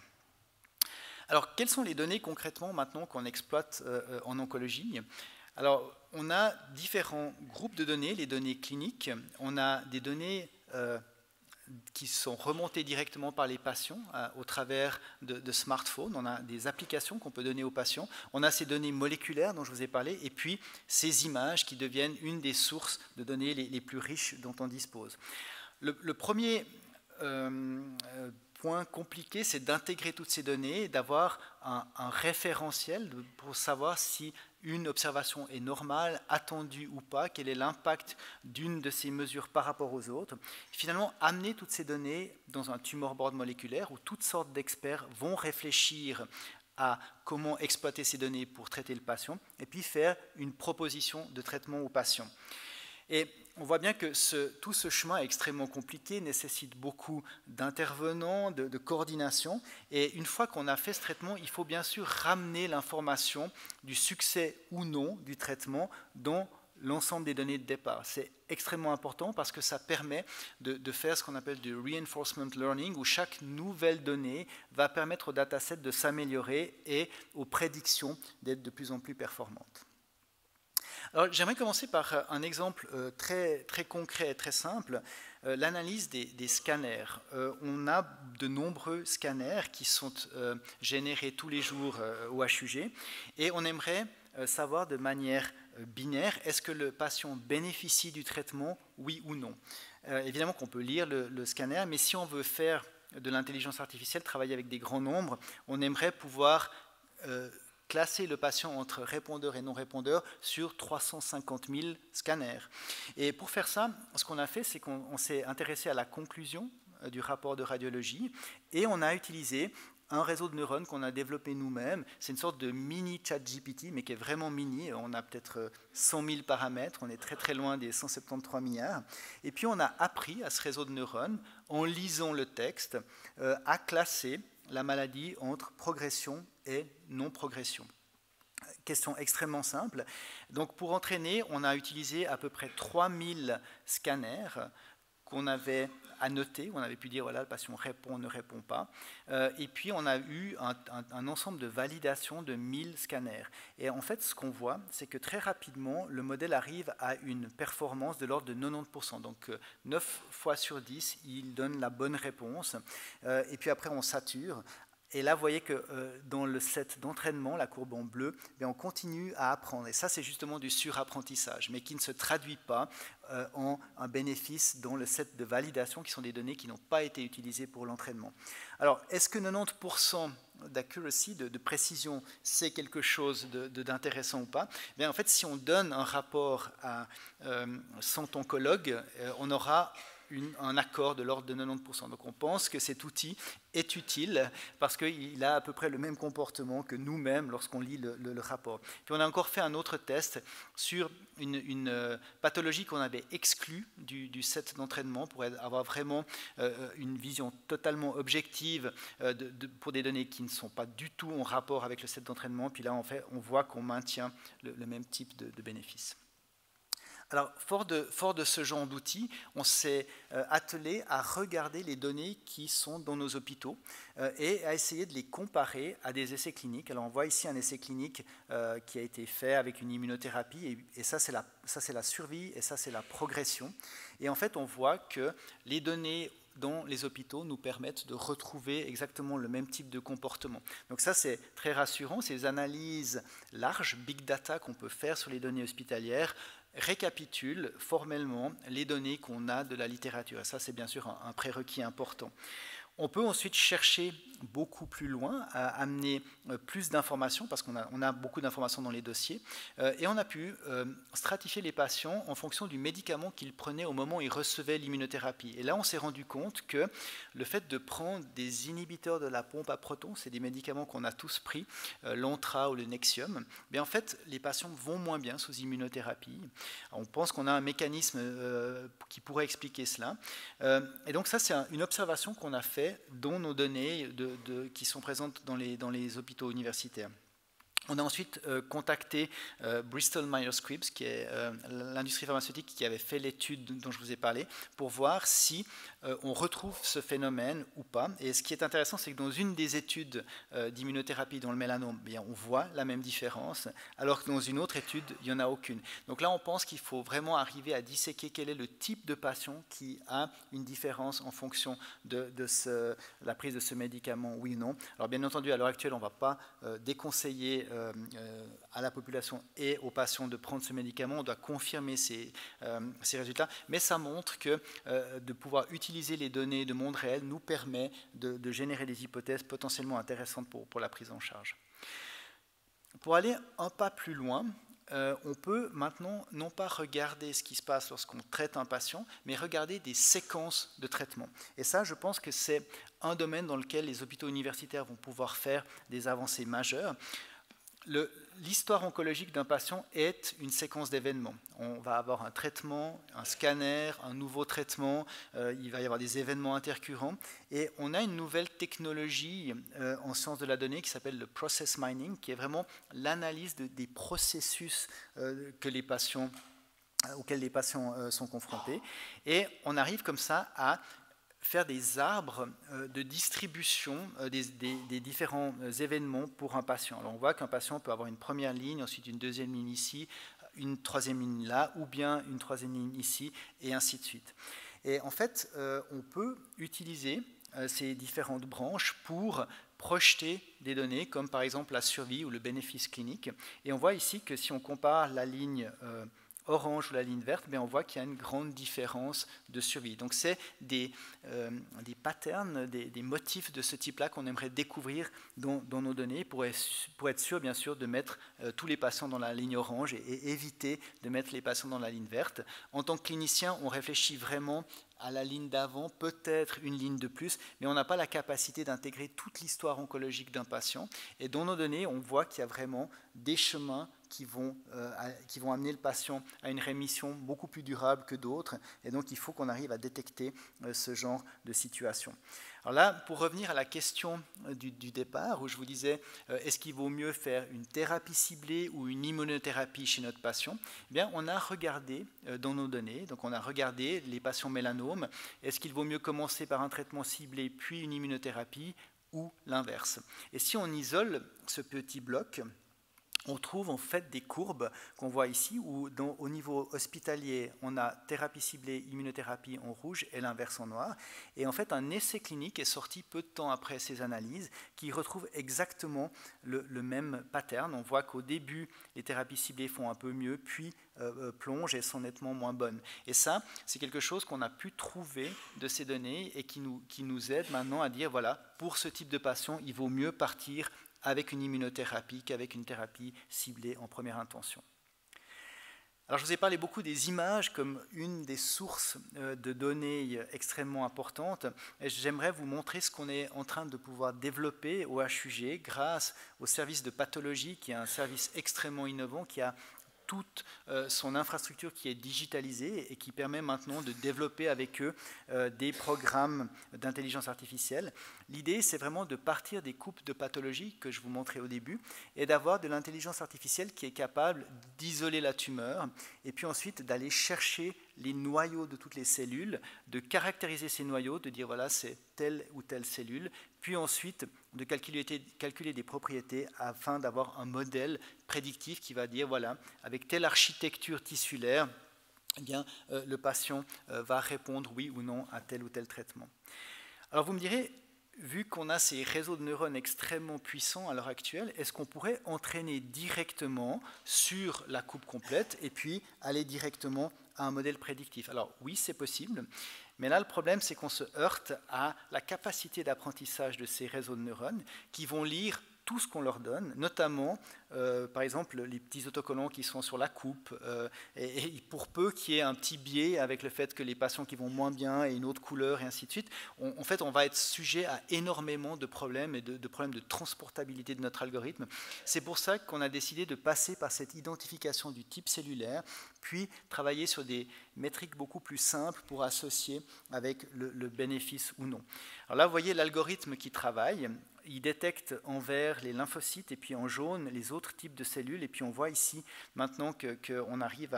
Speaker 1: Alors, quelles sont les données concrètement maintenant qu'on exploite en oncologie? Alors, on a différents groupes de données, les données cliniques. On a des données qui sont remontées directement par les patients au travers de smartphones. On a des applications qu'on peut donner aux patients. On a ces données moléculaires dont je vous ai parlé, et puis ces images qui deviennent une des sources de données les plus riches dont on dispose. Le premier point compliqué, c'est d'intégrer toutes ces données, d'avoir un référentiel pour savoir si une observation est normale, attendue ou pas, quel est l'impact d'une de ces mesures par rapport aux autres. Finalement, amener toutes ces données dans un tumor board moléculaire où toutes sortes d'experts vont réfléchir à comment exploiter ces données pour traiter le patient et puis faire une proposition de traitement au patient. Et on voit bien que tout ce chemin est extrêmement compliqué, nécessite beaucoup d'intervenants, de coordination. Et une fois qu'on a fait ce traitement, il faut bien sûr ramener l'information du succès ou non du traitement dans l'ensemble des données de départ. C'est extrêmement important parce que ça permet de faire ce qu'on appelle du reinforcement learning, où chaque nouvelle donnée va permettre au dataset de s'améliorer et aux prédictions d'être de plus en plus performantes. Alors, j'aimerais commencer par un exemple très concret et très simple, l'analyse des scanners. On a de nombreux scanners qui sont générés tous les jours au HUG et on aimerait savoir de manière binaire, est-ce que le patient bénéficie du traitement, oui ou non. Évidemment qu'on peut lire le scanner, mais si on veut faire de l'intelligence artificielle, travailler avec des grands nombres, on aimerait pouvoir classer le patient entre répondeur et non-répondeur sur 350 000 scanners. Et pour faire ça, ce qu'on a fait, c'est qu'on s'est intéressé à la conclusion du rapport de radiologie et on a utilisé un réseau de neurones qu'on a développé nous-mêmes. C'est une sorte de mini ChatGPT, mais qui est vraiment mini. On a peut-être 100 000 paramètres, on est très très loin des 173 milliards. Et puis on a appris à ce réseau de neurones, en lisant le texte, à classer la maladie entre progression et non-progression. Question extrêmement simple. Donc pour entraîner, on a utilisé à peu près 3000 scanners qu'on avait annotés, on avait pu dire voilà, le patient répond, ne répond pas. Et puis on a eu un ensemble de validation de 1000 scanners. Et en fait, ce qu'on voit, c'est que très rapidement, le modèle arrive à une performance de l'ordre de 90%. Donc 9 fois sur 10, il donne la bonne réponse. Et puis après, on sature. Et là, vous voyez que dans le set d'entraînement, la courbe en bleu, on continue à apprendre. Et ça, c'est justement du surapprentissage, mais qui ne se traduit pas en un bénéfice dans le set de validation, qui sont des données qui n'ont pas été utilisées pour l'entraînement. Alors, est-ce que 90% d'accuracy, de précision, c'est quelque chose d'intéressant ou pas? Bien, en fait, si on donne un rapport à 100 oncologues, on aura un accord de l'ordre de 90%. Donc on pense que cet outil est utile parce qu'il a à peu près le même comportement que nous-mêmes lorsqu'on lit le rapport. Puis on a encore fait un autre test sur une pathologie qu'on avait exclue du set d'entraînement pour avoir vraiment une vision totalement objective pour des données qui ne sont pas du tout en rapport avec le set d'entraînement. Puis là, en fait, on voit qu'on maintient le même type de bénéfice. Alors, fort de ce genre d'outils, on s'est attelé à regarder les données qui sont dans nos hôpitaux et à essayer de les comparer à des essais cliniques. Alors, on voit ici un essai clinique qui a été fait avec une immunothérapie, et ça, c'est la survie, et ça, c'est la progression. Et en fait, on voit que les données dans les hôpitaux nous permettent de retrouver exactement le même type de comportement. Donc ça, c'est très rassurant. Ces analyses larges, big data qu'on peut faire sur les données hospitalières, récapitule formellement les données qu'on a de la littérature. Et ça, c'est bien sûr un prérequis important. On peut ensuite chercher beaucoup plus loin, à amener plus d'informations, parce qu'on a beaucoup d'informations dans les dossiers, et on a pu stratifier les patients en fonction du médicament qu'ils prenaient au moment où ils recevaient l'immunothérapie. Et là, on s'est rendu compte que le fait de prendre des inhibiteurs de la pompe à protons, c'est des médicaments qu'on a tous pris, l'Ontra ou le Nexium, mais en fait, les patients vont moins bien sous immunothérapie. On pense qu'on a un mécanisme qui pourrait expliquer cela. Et donc ça, c'est une observation qu'on a fait dans nos données qui sont présentes dans les hôpitaux universitaires. On a ensuite contacté Bristol Myers Squibb, qui est l'industrie pharmaceutique qui avait fait l'étude dont je vous ai parlé, pour voir si on retrouve ce phénomène ou pas. Et ce qui est intéressant, c'est que dans une des études d'immunothérapie dans le mélanome, bien, on voit la même différence, alors que dans une autre étude, il n'y en a aucune. Donc là, on pense qu'il faut vraiment arriver à disséquer quel est le type de patient qui a une différence en fonction de la prise de ce médicament, oui ou non. Alors bien entendu, à l'heure actuelle, on ne va pas déconseiller à la population et aux patients de prendre ce médicament. On doit confirmer ces résultats, mais ça montre que de pouvoir utiliser les données de monde réel nous permet de générer des hypothèses potentiellement intéressantes pour la prise en charge. Pour aller un pas plus loin, on peut maintenant non pas regarder ce qui se passe lorsqu'on traite un patient, mais regarder des séquences de traitement. Et ça, je pense que c'est un domaine dans lequel les hôpitaux universitaires vont pouvoir faire des avancées majeures. L'histoire oncologique d'un patient est une séquence d'événements. On va avoir un traitement, un scanner, un nouveau traitement, il va y avoir des événements intercurrents, et on a une nouvelle technologie en sciences de la donnée qui s'appelle le process mining, qui est vraiment l'analyse des processus auxquels les patients sont confrontés. Et on arrive comme ça à faire des arbres de distribution des différents événements pour un patient. Alors on voit qu'un patient peut avoir une première ligne, ensuite une deuxième ligne ici, une troisième ligne là, ou bien une troisième ligne ici, et ainsi de suite. Et en fait, on peut utiliser ces différentes branches pour projeter des données, comme par exemple la survie ou le bénéfice clinique. Et on voit ici que si on compare la ligne orange ou la ligne verte, on voit qu'il y a une grande différence de survie. Donc c'est des patterns, des motifs de ce type-là qu'on aimerait découvrir dans nos données pour être sûr, bien sûr, de mettre tous les patients dans la ligne orange et éviter de mettre les patients dans la ligne verte. En tant que clinicien, on réfléchit vraiment à la ligne d'avant, peut-être une ligne de plus, mais on n'a pas la capacité d'intégrer toute l'histoire oncologique d'un patient. Et dans nos données, on voit qu'il y a vraiment des chemins qui vont amener le patient à une rémission beaucoup plus durable que d'autres. Et donc, il faut qu'on arrive à détecter ce genre de situation. Alors là, pour revenir à la question du départ, où je vous disais, est-ce qu'il vaut mieux faire une thérapie ciblée ou une immunothérapie chez notre patient? Eh bien, on a regardé dans nos données, donc on a regardé les patients mélanomes, est-ce qu'il vaut mieux commencer par un traitement ciblé puis une immunothérapie ou l'inverse? Et si on isole ce petit bloc, on trouve en fait des courbes qu'on voit ici où au niveau hospitalier, on a thérapie ciblée, immunothérapie en rouge et l'inverse en noir. Et en fait, un essai clinique est sorti peu de temps après ces analyses qui retrouve exactement le même pattern. On voit qu'au début, les thérapies ciblées font un peu mieux, puis plongent et sont nettement moins bonnes. Et ça, c'est quelque chose qu'on a pu trouver de ces données et qui nous aide maintenant à dire, voilà, pour ce type de patient, il vaut mieux partir avec une immunothérapie qu'avec une thérapie ciblée en première intention. Alors, je vous ai parlé beaucoup des images comme une des sources de données extrêmement importantes. J'aimerais vous montrer ce qu'on est en train de pouvoir développer au HUG grâce au service de pathologie, qui est un service extrêmement innovant, qui a toute son infrastructure qui est digitalisée et qui permet maintenant de développer avec eux des programmes d'intelligence artificielle. L'idée, c'est vraiment de partir des coupes de pathologie que je vous montrais au début et d'avoir de l'intelligence artificielle qui est capable d'isoler la tumeur et puis ensuite d'aller chercher les noyaux de toutes les cellules, de caractériser ces noyaux, de dire voilà, c'est telle ou telle cellule, puis ensuite de calculer des propriétés afin d'avoir un modèle prédictif qui va dire voilà, avec telle architecture tissulaire, eh bien, le patient va répondre oui ou non à tel ou tel traitement. Alors vous me direz, vu qu'on a ces réseaux de neurones extrêmement puissants à l'heure actuelle, est-ce qu'on pourrait entraîner directement sur la coupe complète et puis aller directement à un modèle prédictif? Alors oui, c'est possible, mais là le problème c'est qu'on se heurte à la capacité d'apprentissage de ces réseaux de neurones qui vont lire tout ce qu'on leur donne, notamment, par exemple, les petits autocollants qui sont sur la coupe, et pour peu qu'il y ait un petit biais avec le fait que les patients qui vont moins bien et une autre couleur, et ainsi de suite, en fait, on va être sujet à énormément de problèmes et de problèmes de transportabilité de notre algorithme. C'est pour ça qu'on a décidé de passer par cette identification du type cellulaire, puis travailler sur des métriques beaucoup plus simples pour associer avec le bénéfice ou non. Alors là, vous voyez l'algorithme qui travaille. Il détecte en vert les lymphocytes et puis en jaune les autres types de cellules. Et puis on voit ici maintenant qu'on arrive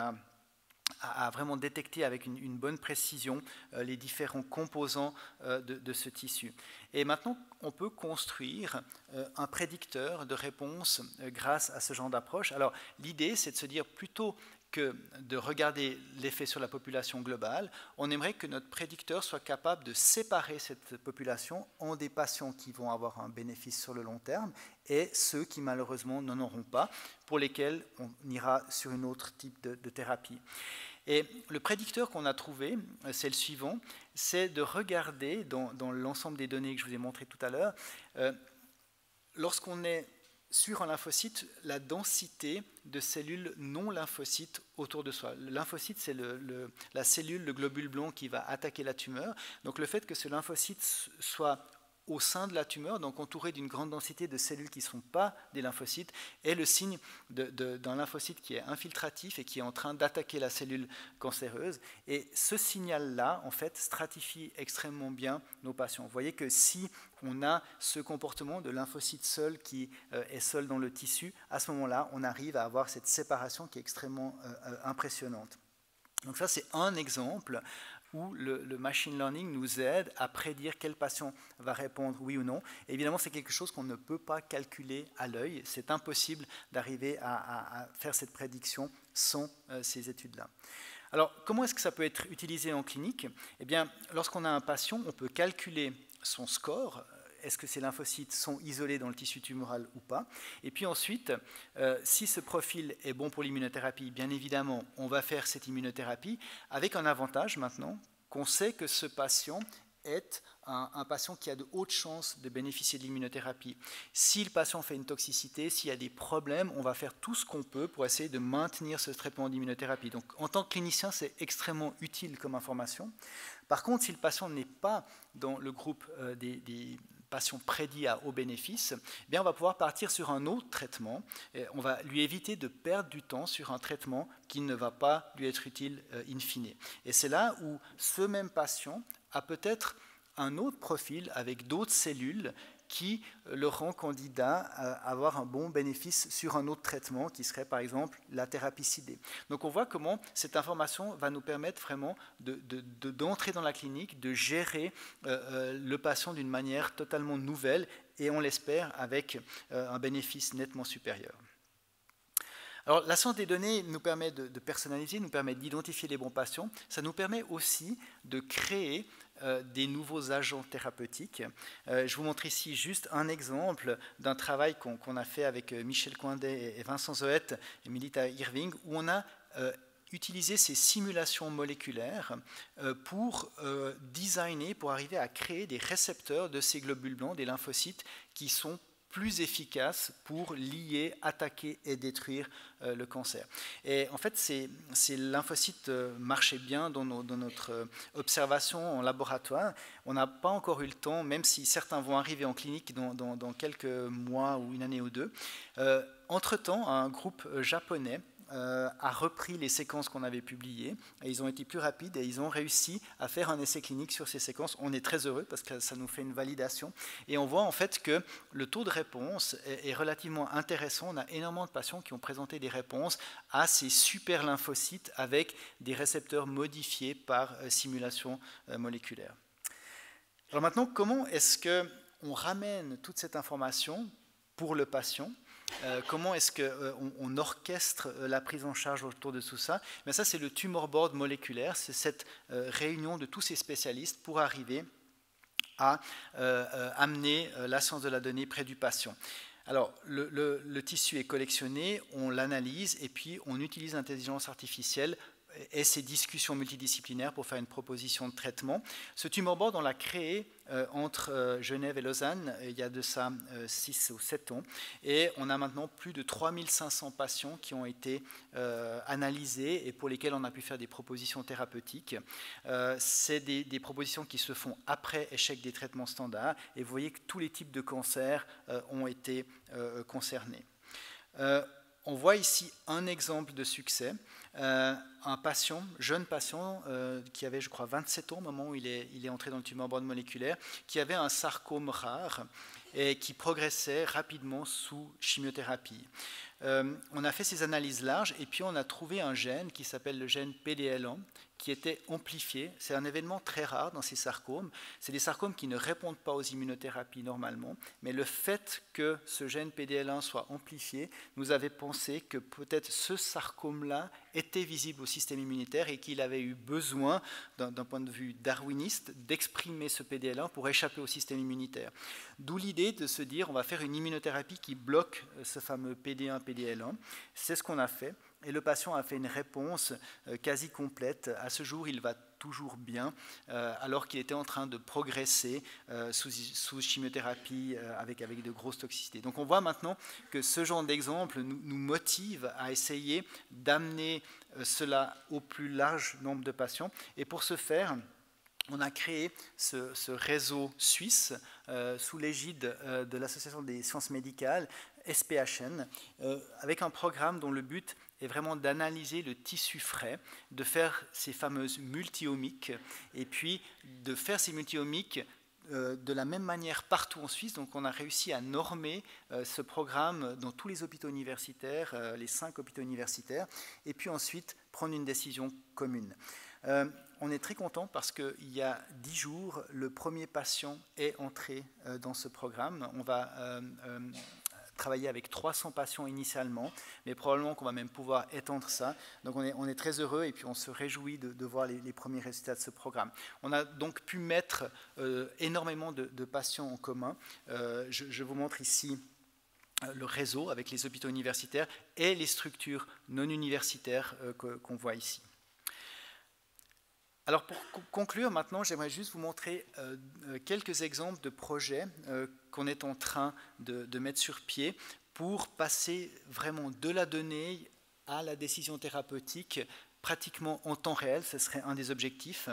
Speaker 1: à vraiment détecter avec une bonne précision les différents composants de ce tissu. Et maintenant, on peut construire un prédicteur de réponse grâce à ce genre d'approche. Alors l'idée, c'est de se dire plutôt que de regarder l'effet sur la population globale, on aimerait que notre prédicteur soit capable de séparer cette population en des patients qui vont avoir un bénéfice sur le long terme et ceux qui malheureusement n'en auront pas, pour lesquels on ira sur un autre type de thérapie. Et le prédicteur qu'on a trouvé, c'est le suivant, c'est de regarder dans l'ensemble des données que je vous ai montrées tout à l'heure, lorsqu'on est sur un lymphocyte, la densité de cellules non lymphocytes autour de soi. Le lymphocyte, c'est la cellule, le globule blanc qui va attaquer la tumeur. Donc le fait que ce lymphocyte soit au sein de la tumeur, donc entouré d'une grande densité de cellules qui ne sont pas des lymphocytes, est le signe d'un lymphocyte qui est infiltratif et qui est en train d'attaquer la cellule cancéreuse. Et ce signal-là, en fait, stratifie extrêmement bien nos patients. Vous voyez que si on a ce comportement de lymphocyte seul qui est seul dans le tissu, à ce moment-là, on arrive à avoir cette séparation qui est extrêmement impressionnante. Donc ça, c'est un exemple où le machine learning nous aide à prédire quel patient va répondre oui ou non. Et évidemment, c'est quelque chose qu'on ne peut pas calculer à l'œil. C'est impossible d'arriver à faire cette prédiction sans ces études-là. Alors, comment est-ce que ça peut être utilisé en clinique? Eh bien, lorsqu'on a un patient, on peut calculer son score est-ce que ces lymphocytes sont isolés dans le tissu tumoral ou pas. Et puis ensuite, si ce profil est bon pour l'immunothérapie, bien évidemment, on va faire cette immunothérapie avec un avantage maintenant, qu'on sait que ce patient est un patient qui a de hautes chances de bénéficier de l'immunothérapie. Si le patient fait une toxicité, s'il y a des problèmes, on va faire tout ce qu'on peut pour essayer de maintenir ce traitement d'immunothérapie. Donc, en tant que clinicien, c'est extrêmement utile comme information. Par contre, si le patient n'est pas dans le groupe des patients prédits à haut bénéfice, eh bien on va pouvoir partir sur un autre traitement. Et on va lui éviter de perdre du temps sur un traitement qui ne va pas lui être utile in fine. Et c'est là où ce même patient a peut-être un autre profil avec d'autres cellules qui le rend candidat à avoir un bon bénéfice sur un autre traitement qui serait par exemple la thérapie ciblée. Donc on voit comment cette information va nous permettre vraiment d'entrer dans la clinique, de gérer le patient d'une manière totalement nouvelle et on l'espère avec un bénéfice nettement supérieur. Alors, la science des données nous permet de personnaliser, nous permet d'identifier les bons patients. Ça nous permet aussi de créer des nouveaux agents thérapeutiques. Je vous montre ici juste un exemple d'un travail qu'on a fait avec Michel Coindet et Vincent Zoët et Melita Irving, où on a utilisé ces simulations moléculaires pour designer, pour arriver à créer des récepteurs de ces globules blancs, des lymphocytes, qui sont plus efficaces pour lier, attaquer et détruire le cancer. Et en fait, ces lymphocytes marchaient bien dans notre observation en laboratoire. On n'a pas encore eu le temps, même si certains vont arriver en clinique dans quelques mois ou une année ou deux. Entre-temps, un groupe japonais a repris les séquences qu'on avait publiées et ils ont été plus rapides et ils ont réussi à faire un essai clinique sur ces séquences. On est très heureux parce que ça nous fait une validation et on voit en fait que le taux de réponse est relativement intéressant. On a énormément de patients qui ont présenté des réponses à ces super lymphocytes avec des récepteurs modifiés par simulation moléculaire. Alors maintenant, comment est-ce qu'on ramène toute cette information pour le patient ? Comment est-ce qu'on orchestre la prise en charge autour de tout ça? Mais ça, c'est le tumor board moléculaire, c'est cette réunion de tous ces spécialistes pour arriver à amener la science de la donnée près du patient. Alors, le tissu est collectionné, on l'analyse et puis on utilise l'intelligence artificielle et ces discussions multidisciplinaires pour faire une proposition de traitement. Ce tumor board, on l'a créé entre Genève et Lausanne il y a de ça 6 ou 7 ans et on a maintenant plus de 3500 patients qui ont été analysés et pour lesquels on a pu faire des propositions thérapeutiques. C'est des propositions qui se font après échec des traitements standards et vous voyez que tous les types de cancers ont été concernés. On voit ici un exemple de succès, un patient, jeune patient, qui avait, je crois, 27 ans au moment où il est entré dans le tumor board moléculaire, qui avait un sarcome rare et qui progressait rapidement sous chimiothérapie. On a fait ces analyses larges et puis on a trouvé un gène qui s'appelle le gène PDL1 qui était amplifié. C'est un événement très rare dans ces sarcomes. C'est des sarcomes qui ne répondent pas aux immunothérapies normalement, mais le fait que ce gène PDL1 soit amplifié nous avait pensé que peut-être ce sarcome-là était visible au système immunitaire et qu'il avait eu besoin, d'un point de vue darwiniste, d'exprimer ce PDL1 pour échapper au système immunitaire. D'où l'idée de se dire on va faire une immunothérapie qui bloque ce fameux PD1, PDL1. C'est ce qu'on a fait. Et le patient a fait une réponse quasi complète. À ce jour, il va toujours bien, alors qu'il était en train de progresser sous chimiothérapie avec de grosses toxicités. Donc on voit maintenant que ce genre d'exemple nous motive à essayer d'amener cela au plus large nombre de patients. Et pour ce faire, on a créé ce réseau suisse sous l'égide de l'Association des sciences médicales, SPHN, avec un programme dont le but est vraiment d'analyser le tissu frais, de faire ces fameuses multiomiques, et puis de faire ces multiomiques de la même manière partout en Suisse. Donc on a réussi à normer ce programme dans tous les hôpitaux universitaires, les 5 hôpitaux universitaires, et puis ensuite prendre une décision commune. On est très content parce qu'il y a 10 jours, le premier patient est entré dans ce programme. On va travaillé avec 300 patients initialement, mais probablement qu'on va même pouvoir étendre ça. Donc on est très heureux et puis on se réjouit de voir les premiers résultats de ce programme. On a donc pu mettre énormément de patients en commun. Je vous montre ici le réseau avec les hôpitaux universitaires et les structures non universitaires qu'on voit ici. Alors pour conclure maintenant, j'aimerais juste vous montrer quelques exemples de projets qu'on est en train de mettre sur pied pour passer vraiment de la donnée à la décision thérapeutique pratiquement en temps réel. Ce serait un des objectifs.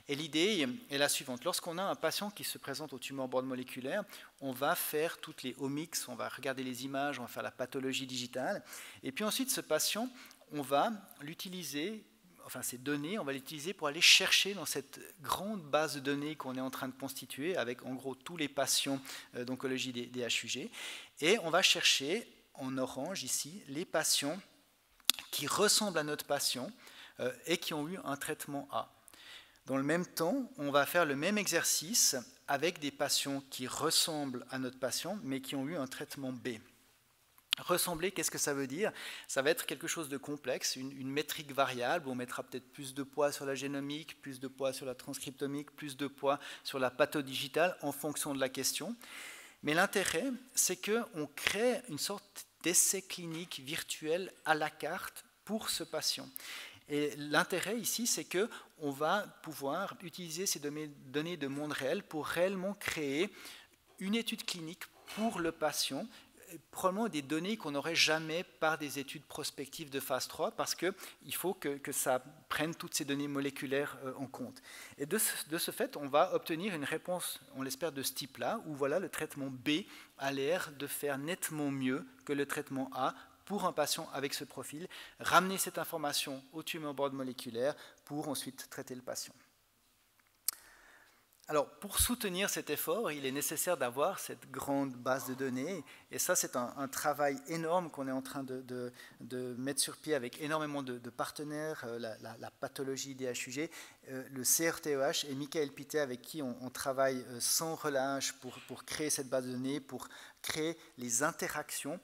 Speaker 1: Et l'idée est la suivante. Lorsqu'on a un patient qui se présente au tumor board moléculaire, on va faire toutes les omics, on va regarder les images, on va faire la pathologie digitale. Et puis ensuite, ce patient, on va l'utiliser, enfin ces données, on va l'utiliser pour aller chercher dans cette grande base de données qu'on est en train de constituer avec en gros tous les patients d'oncologie des HUG. Et on va chercher en orange ici les patients qui ressemblent à notre patient et qui ont eu un traitement A. Dans le même temps, on va faire le même exercice avec des patients qui ressemblent à notre patient mais qui ont eu un traitement B. Ressembler, qu'est-ce que ça veut dire? Ça va être quelque chose de complexe, une métrique variable, où on mettra peut-être plus de poids sur la génomique, plus de poids sur la transcriptomique, plus de poids sur la pathodigitale en fonction de la question. Mais l'intérêt, c'est qu'on crée une sorte d'essai clinique virtuel à la carte pour ce patient. Et l'intérêt ici, c'est qu'on va pouvoir utiliser ces données de monde réel pour réellement créer une étude clinique pour le patient, probablement des données qu'on n'aurait jamais par des études prospectives de phase 3, parce qu'il faut que ça prenne toutes ces données moléculaires en compte. Et de ce fait, on va obtenir une réponse, on l'espère, de ce type-là, où voilà, le traitement B a l'air de faire nettement mieux que le traitement A pour un patient avec ce profil, ramener cette information au tumor board moléculaire pour ensuite traiter le patient. Alors, pour soutenir cet effort, il est nécessaire d'avoir cette grande base de données. Et ça, c'est un travail énorme qu'on est en train de mettre sur pied avec énormément de partenaires, la pathologie des HUG, le CRTEH et Michael Pittet, avec qui on travaille sans relâche pour créer cette base de données, pour créer les interactions,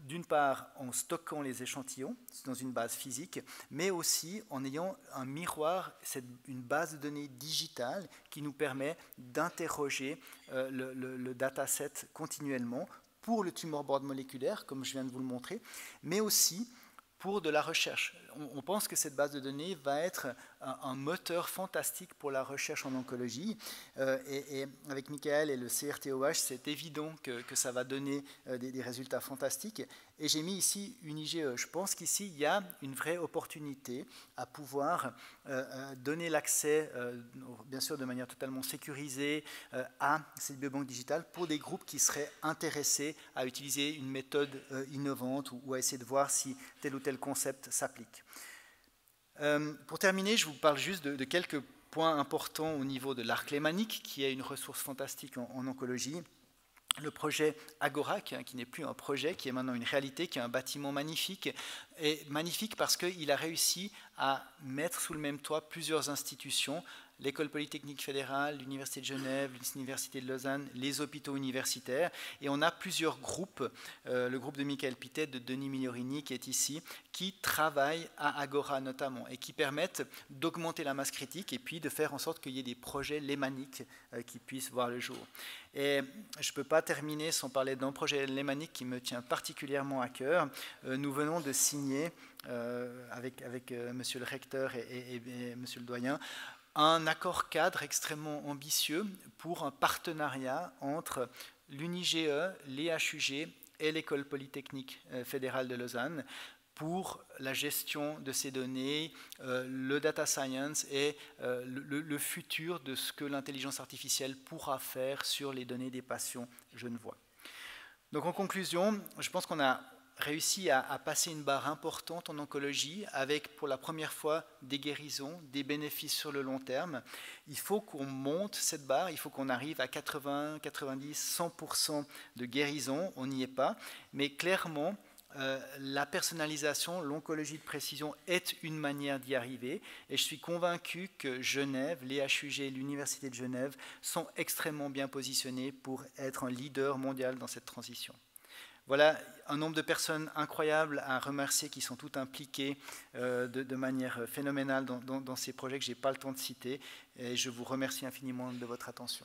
Speaker 1: d'une part en stockant les échantillons dans une base physique, mais aussi en ayant un miroir, une base de données digitale qui nous permet d'interroger le dataset continuellement pour le tumor board moléculaire, comme je viens de vous le montrer, mais aussi pour de la recherche. On pense que cette base de données va être un moteur fantastique pour la recherche en oncologie. Et avec Michael et le CRTOH, c'est évident que ça va donner des résultats fantastiques. Et j'ai mis ici une IGE. Je pense qu'ici, il y a une vraie opportunité à pouvoir donner l'accès, bien sûr de manière totalement sécurisée, à cette biobanque digitale pour des groupes qui seraient intéressés à utiliser une méthode innovante ou à essayer de voir si tel ou tel concept s'applique. Pour terminer, je vous parle juste de quelques points importants au niveau de l'arc lémanique, qui est une ressource fantastique en oncologie. Le projet Agora, qui n'est plus un projet, qui est maintenant une réalité, qui est un bâtiment magnifique, et magnifique parce qu'il a réussi à mettre sous le même toit plusieurs institutions, l'École polytechnique fédérale, l'Université de Genève, l'Université de Lausanne, les hôpitaux universitaires, et on a plusieurs groupes, le groupe de Michael Pittet, de Denis Migliorini qui est ici, qui travaillent à Agora notamment, et qui permettent d'augmenter la masse critique, et puis de faire en sorte qu'il y ait des projets lémaniques qui puissent voir le jour. Et je ne peux pas terminer sans parler d'un projet lémanique qui me tient particulièrement à cœur. Nous venons de signer, avec monsieur le recteur et monsieur le doyen, un accord cadre extrêmement ambitieux pour un partenariat entre l'UNIGE, les HUG et l'École polytechnique fédérale de Lausanne pour la gestion de ces données, le data science et le futur de ce que l'intelligence artificielle pourra faire sur les données des patients genevois. Donc en conclusion, je pense qu'on a réussi à passer une barre importante en oncologie avec pour la première fois des guérisons, des bénéfices sur le long terme. Il faut qu'on monte cette barre, il faut qu'on arrive à 80, 90, 100% de guérison, on n'y est pas, mais clairement la personnalisation, l'oncologie de précision est une manière d'y arriver et je suis convaincu que Genève, les HUG et l'Université de Genève sont extrêmement bien positionnés pour être un leader mondial dans cette transition. voilà un nombre de personnes incroyables à remercier qui sont toutes impliquées de manière phénoménale dans ces projets que je n'ai pas le temps de citer. Et je vous remercie infiniment de votre attention.